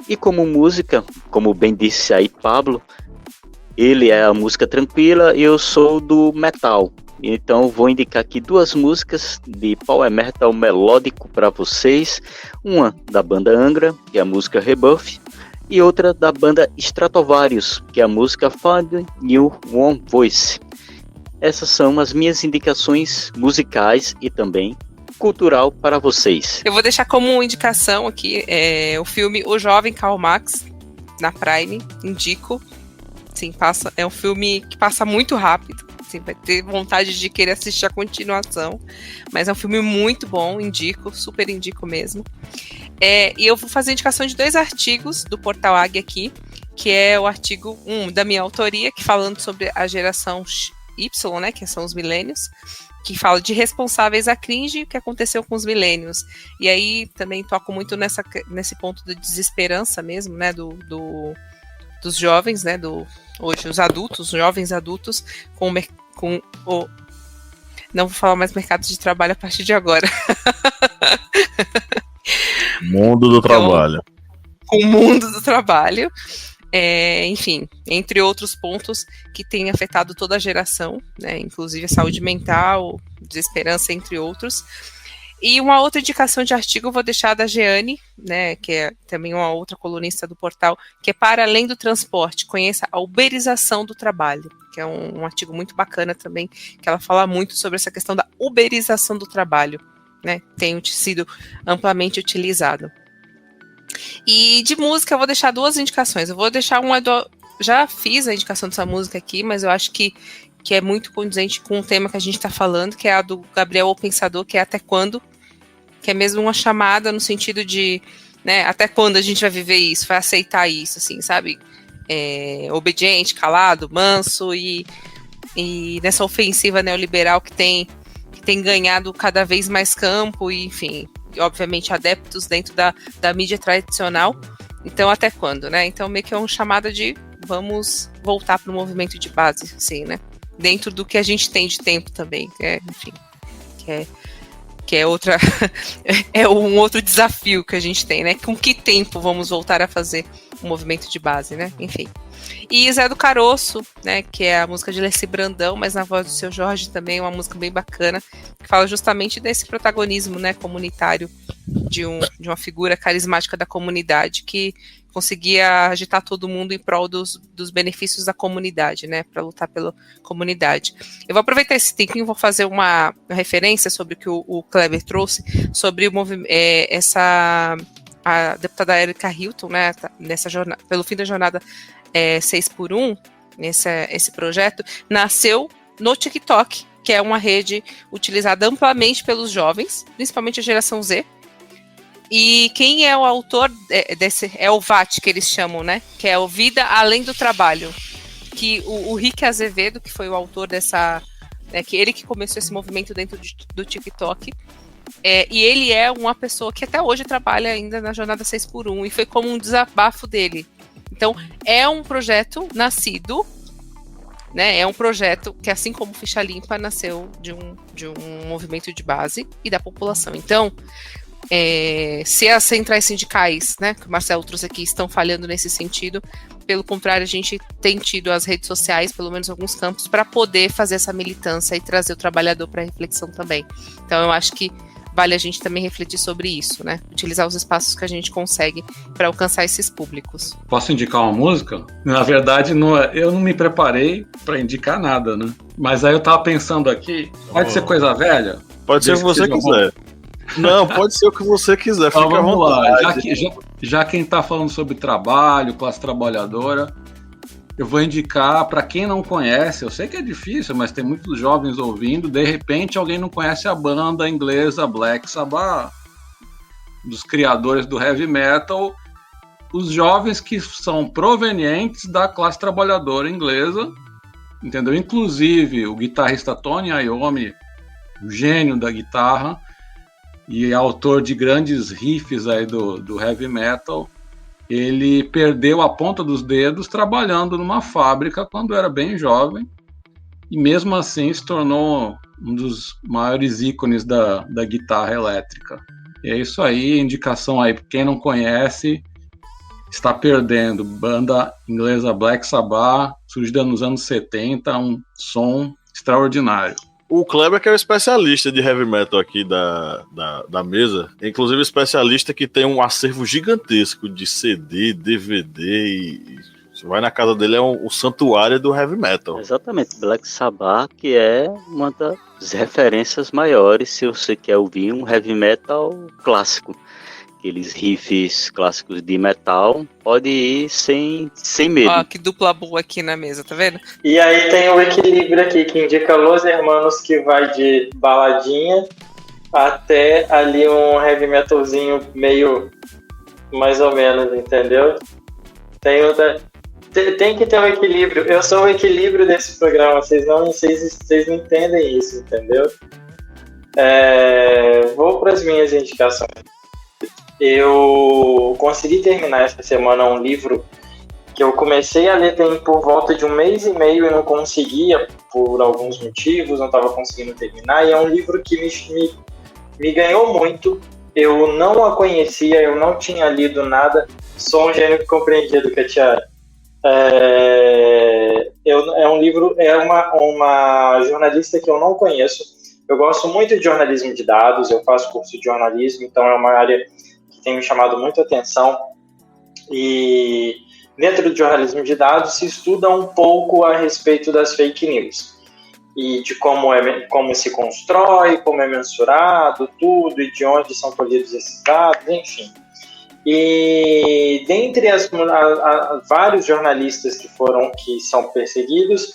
E como música, como bem disse aí Pablo, ele é a música tranquila e eu sou do metal. Então vou indicar aqui duas músicas de power metal melódico para vocês. Uma da banda Angra, que é a música Rebuff, e outra da banda Stratovarius, que é a música Find New One Voice. Essas são as minhas indicações musicais e também cultural para vocês. Eu vou deixar como indicação aqui o filme O Jovem Karl Marx, na Prime, indico. Sim, é um filme que passa muito rápido, assim, vai ter vontade de querer assistir a continuação, mas é um filme muito bom, super indico mesmo. E eu vou fazer indicação de 2 artigos do Portal Águia aqui, que é o artigo 1 da minha autoria, que falando sobre a geração Y, né, que são os milênios, que fala de responsáveis à cringe e o que aconteceu com os milênios. E aí também toco muito nesse ponto da desesperança mesmo, né, dos jovens, né, hoje os adultos, jovens adultos, não vou falar mais mercado de trabalho a partir de agora. Mundo do trabalho. Com o mundo do trabalho. Enfim, entre outros pontos que têm afetado toda a geração, né, inclusive a saúde mental, desesperança, entre outros. E uma outra indicação de artigo eu vou deixar da Jeane, né, que é também uma outra colunista do portal, que é Para Além do Transporte, conheça a uberização do trabalho, que é um artigo muito bacana também, que ela fala muito sobre essa questão da uberização do trabalho, né, tem sido amplamente utilizado. E de música eu vou deixar 2 indicações. Eu vou deixar já fiz a indicação dessa música aqui, mas eu acho que é muito condizente com o tema que a gente está falando, que é a do Gabriel O Pensador, que é Até Quando, que é mesmo uma chamada no sentido de, né, até quando a gente vai viver isso, vai aceitar isso, assim, sabe? Obediente, calado, manso e nessa ofensiva neoliberal que tem ganhado cada vez mais campo e, enfim, obviamente adeptos dentro da mídia tradicional. Então, até quando, né? Então, meio que é uma chamada de vamos voltar para o movimento de base, assim, né? dentro do que a gente tem de tempo também, enfim, que é outra é um outro desafio que a gente tem, né? Com que tempo vamos voltar a fazer o movimento de base, né? Enfim. E Zé do Caroço, né, que é a música de Leci Brandão, mas na voz do Seu Jorge também, uma música bem bacana, que fala justamente desse protagonismo, né, comunitário de uma figura carismática da comunidade que conseguia agitar todo mundo em prol dos benefícios da comunidade, né, para lutar pela comunidade. Eu vou aproveitar esse tempinho e vou fazer uma referência sobre o que o Kleber trouxe, sobre a deputada Erika Hilton, né, nessa jornada, pelo fim da jornada 6x1, esse projeto, nasceu no TikTok, que é uma rede utilizada amplamente pelos jovens, principalmente a geração Z. E quem é o autor desse, é o VAT, que eles chamam, né? Que é o Vida Além do Trabalho. Que o Rick Azevedo, que foi o autor dessa... que ele que começou esse movimento dentro do TikTok. E ele é uma pessoa que até hoje trabalha ainda na jornada 6x1, e foi como um desabafo dele. Então, é um projeto nascido, né? É um projeto que, assim como Ficha Limpa, nasceu de um movimento de base e da população. Então, se as centrais sindicais, né, que o Marcelo trouxe aqui, estão falhando nesse sentido, pelo contrário, a gente tem tido as redes sociais, pelo menos alguns campos, para poder fazer essa militância e trazer o trabalhador para reflexão também. Então, eu acho que vale a gente também refletir sobre isso, né? Utilizar os espaços que a gente consegue para alcançar esses públicos. Posso indicar uma música? Na verdade, eu não me preparei para indicar nada, né? Mas aí eu tava pensando aqui, pode ser coisa velha? Pode ser o que você quiser. Não, pode ser o que você quiser, fica à vontade. Lá. Já quem tá falando sobre trabalho, classe trabalhadora, eu vou indicar para quem não conhece, eu sei que é difícil, mas tem muitos jovens ouvindo, de repente alguém não conhece a banda inglesa Black Sabbath, dos criadores do heavy metal, os jovens que são provenientes da classe trabalhadora inglesa, entendeu? Inclusive o guitarrista Tony Iommi, o gênio da guitarra, e autor de grandes riffs aí do heavy metal, ele perdeu a ponta dos dedos trabalhando numa fábrica quando era bem jovem, e mesmo assim se tornou um dos maiores ícones da guitarra elétrica. E é isso aí, indicação aí, quem não conhece, está perdendo. Banda inglesa Black Sabbath, surgida nos anos 70, um som extraordinário. O Kleber, que é o especialista de heavy metal aqui da mesa, é inclusive especialista que tem um acervo gigantesco de CD, DVD, e você vai na casa dele, é um santuário do heavy metal. Exatamente, Black Sabbath, que é uma das referências maiores se você quer ouvir um heavy metal clássico. Aqueles riffs clássicos de metal, pode ir sem medo. Ó, que dupla boa aqui na mesa, tá vendo? E aí tem o equilíbrio aqui, que indica Los Hermanos, que vai de baladinha até ali um heavy metalzinho meio mais ou menos, entendeu? Tem que ter um equilíbrio. Eu sou o equilíbrio desse programa, vocês não entendem isso, entendeu? Vou para as minhas indicações. Eu consegui terminar essa semana um livro que eu comecei a ler tem por volta de 1 mês e meio e não conseguia, por alguns motivos, não estava conseguindo terminar, e é um livro que me ganhou muito. Eu não a conhecia, eu não tinha lido nada, sou um gênio compreendido, Catiara. É um livro, é uma jornalista que eu não conheço. Eu gosto muito de jornalismo de dados, eu faço curso de jornalismo, então é uma área tem me chamado muita atenção, e dentro do jornalismo de dados se estuda um pouco a respeito das fake news e de como se constrói, como é mensurado tudo e de onde são colhidos esses dados, enfim. E dentre vários jornalistas que são perseguidos,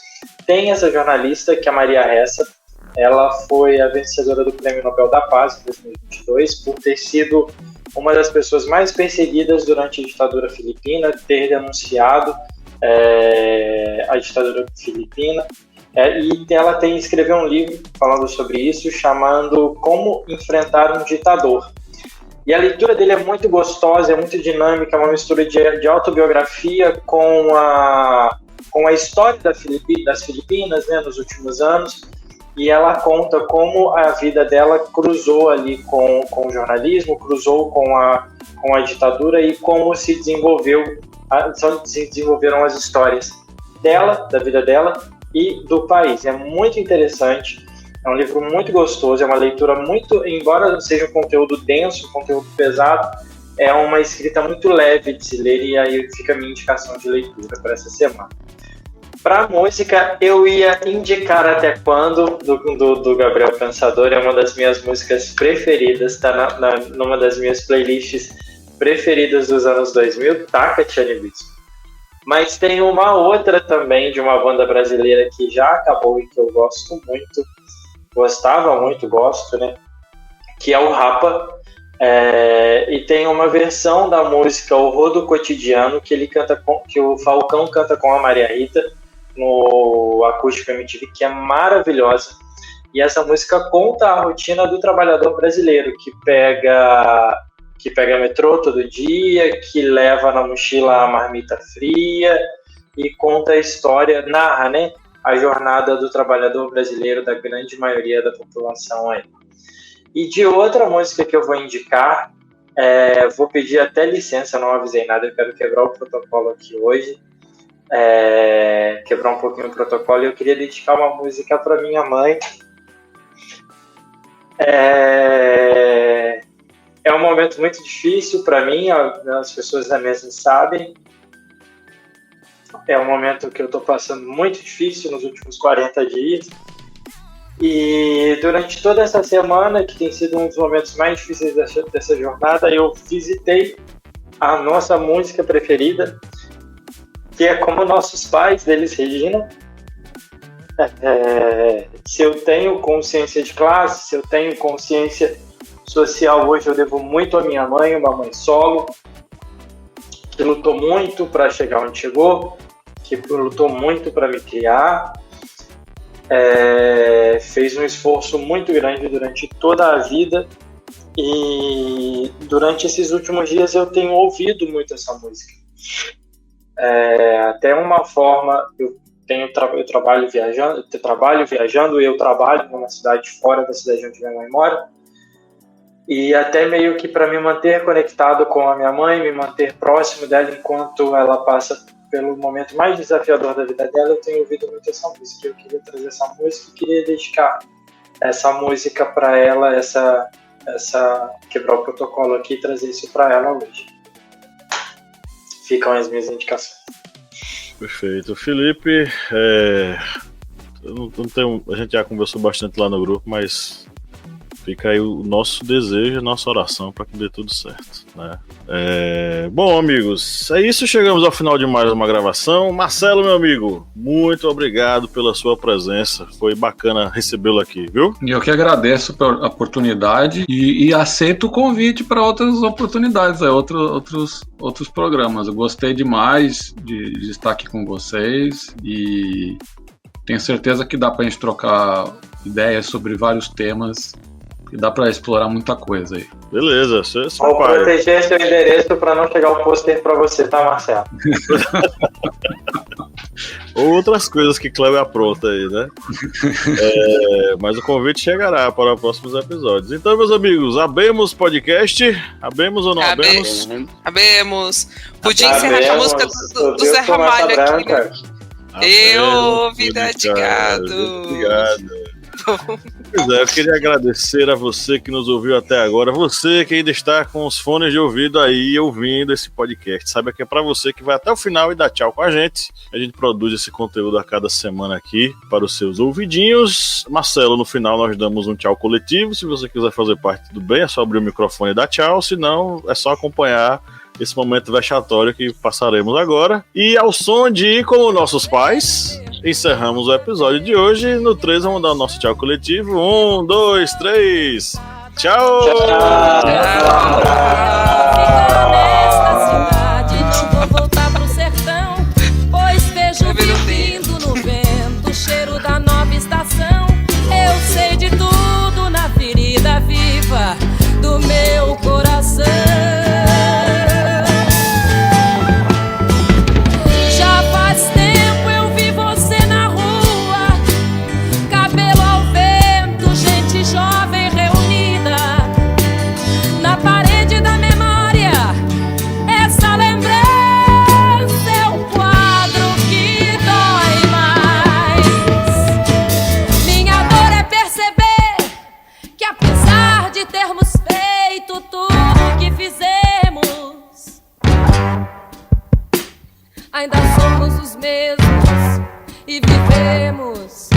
tem essa jornalista que é a Maria Ressa. Ela foi a vencedora do Prêmio Nobel da Paz em 2022 por ter sido uma das pessoas mais perseguidas durante a ditadura filipina, ter denunciado a ditadura filipina, e ela escreveu um livro falando sobre isso, chamando Como Enfrentar um Ditador. E a leitura dele é muito gostosa, é muito dinâmica, é uma mistura de autobiografia com com a história das Filipinas, né, nos últimos anos, e ela conta como a vida dela cruzou ali com o jornalismo, cruzou com a ditadura e como se desenvolveram as histórias dela, da vida dela e do país. É muito interessante, é um livro muito gostoso, é uma leitura muito, embora seja um conteúdo denso, um conteúdo pesado, é uma escrita muito leve de se ler, e aí fica a minha indicação de leitura para essa semana. Para música, eu ia indicar Até Quando, do Gabriel Pensador, é uma das minhas músicas preferidas, está numa das minhas playlists preferidas dos anos 2000, Taca Bispo. Mas tem uma outra também, de uma banda brasileira que já acabou e que eu gosto muito, gosto, né? Que é o Rapa, e tem uma versão da música Horror do Cotidiano, que o Falcão canta com a Maria Rita, no Acústico MTV, que é maravilhosa. E essa música conta a rotina do trabalhador brasileiro, que pega metrô todo dia, que leva na mochila a marmita fria, e conta a história, narra, né, a jornada do trabalhador brasileiro, da grande maioria da população aí. E de outra música que eu vou indicar, vou pedir até licença, não avisei nada, eu quero quebrar o protocolo aqui hoje, quebrar um pouquinho o protocolo, e eu queria dedicar uma música para minha mãe. É um momento muito difícil para mim, as pessoas da mesa sabem. É um momento que eu estou passando muito difícil nos últimos 40 dias. E durante toda essa semana, que tem sido um dos momentos mais difíceis dessa jornada, eu visitei a nossa música preferida, que é Como Nossos Pais, deles, Regina. Se eu tenho consciência de classe, se eu tenho consciência social hoje, eu devo muito à minha mãe, uma mãe solo, que lutou muito para chegar onde chegou, que lutou muito para me criar, fez um esforço muito grande durante toda a vida, e durante esses últimos dias eu tenho ouvido muito essa música. Até uma forma, eu trabalho viajando, e eu trabalho numa cidade fora da cidade onde minha mãe mora, e até meio que para me manter conectado com a minha mãe, me manter próximo dela enquanto ela passa pelo momento mais desafiador da vida dela, eu tenho ouvido muito essa música. Eu queria trazer essa música e queria dedicar essa música para ela, essa quebrar o protocolo aqui e trazer isso para ela hoje. Ficam as minhas indicações. Perfeito. Felipe, a gente já conversou bastante lá no grupo, mas fica aí o nosso desejo, a nossa oração para que dê tudo certo, né? Bom, amigos, é isso. Chegamos ao final de mais uma gravação. Marcelo, meu amigo, muito obrigado pela sua presença. Foi bacana recebê-lo aqui, viu? E eu que agradeço pela oportunidade e aceito o convite para outras oportunidades, outros programas. Eu gostei demais de estar aqui com vocês e tenho certeza que dá para a gente trocar ideias sobre vários temas. E dá pra explorar muita coisa aí. Beleza, vou proteger seu endereço pra não chegar o pôster pra você, tá, Marcelo? Ou outras coisas que Cléber apronta aí, né? Mas o convite chegará para os próximos episódios. Então, meus amigos, abemos podcast? Abemos ou não abemos? Abemos. Podia encerrar com a música do Zé Ramalho aqui, né? Eu, vida de gado. Obrigado. Pois eu queria agradecer a você que nos ouviu até agora, você que ainda está com os fones de ouvido aí ouvindo esse podcast. Saiba que é para você que vai até o final e dá tchau com a gente. A gente produz esse conteúdo a cada semana aqui para os seus ouvidinhos. Marcelo, no final nós damos um tchau coletivo. Se você quiser fazer parte, tudo bem, é só abrir o microfone e dar tchau. Se não, é só acompanhar esse momento vexatório que passaremos agora. E ao som de Como Nossos Pais, encerramos o episódio de hoje. No 3 vamos dar o nosso tchau coletivo. 1, 2, 3. Tchau! Não vou voltar pro sertão, pois vejo vindo no vento o cheiro da nova estação. Eu sei de tudo na ferida viva do meu coração. Já faz tempo eu somos os mesmos e vivemos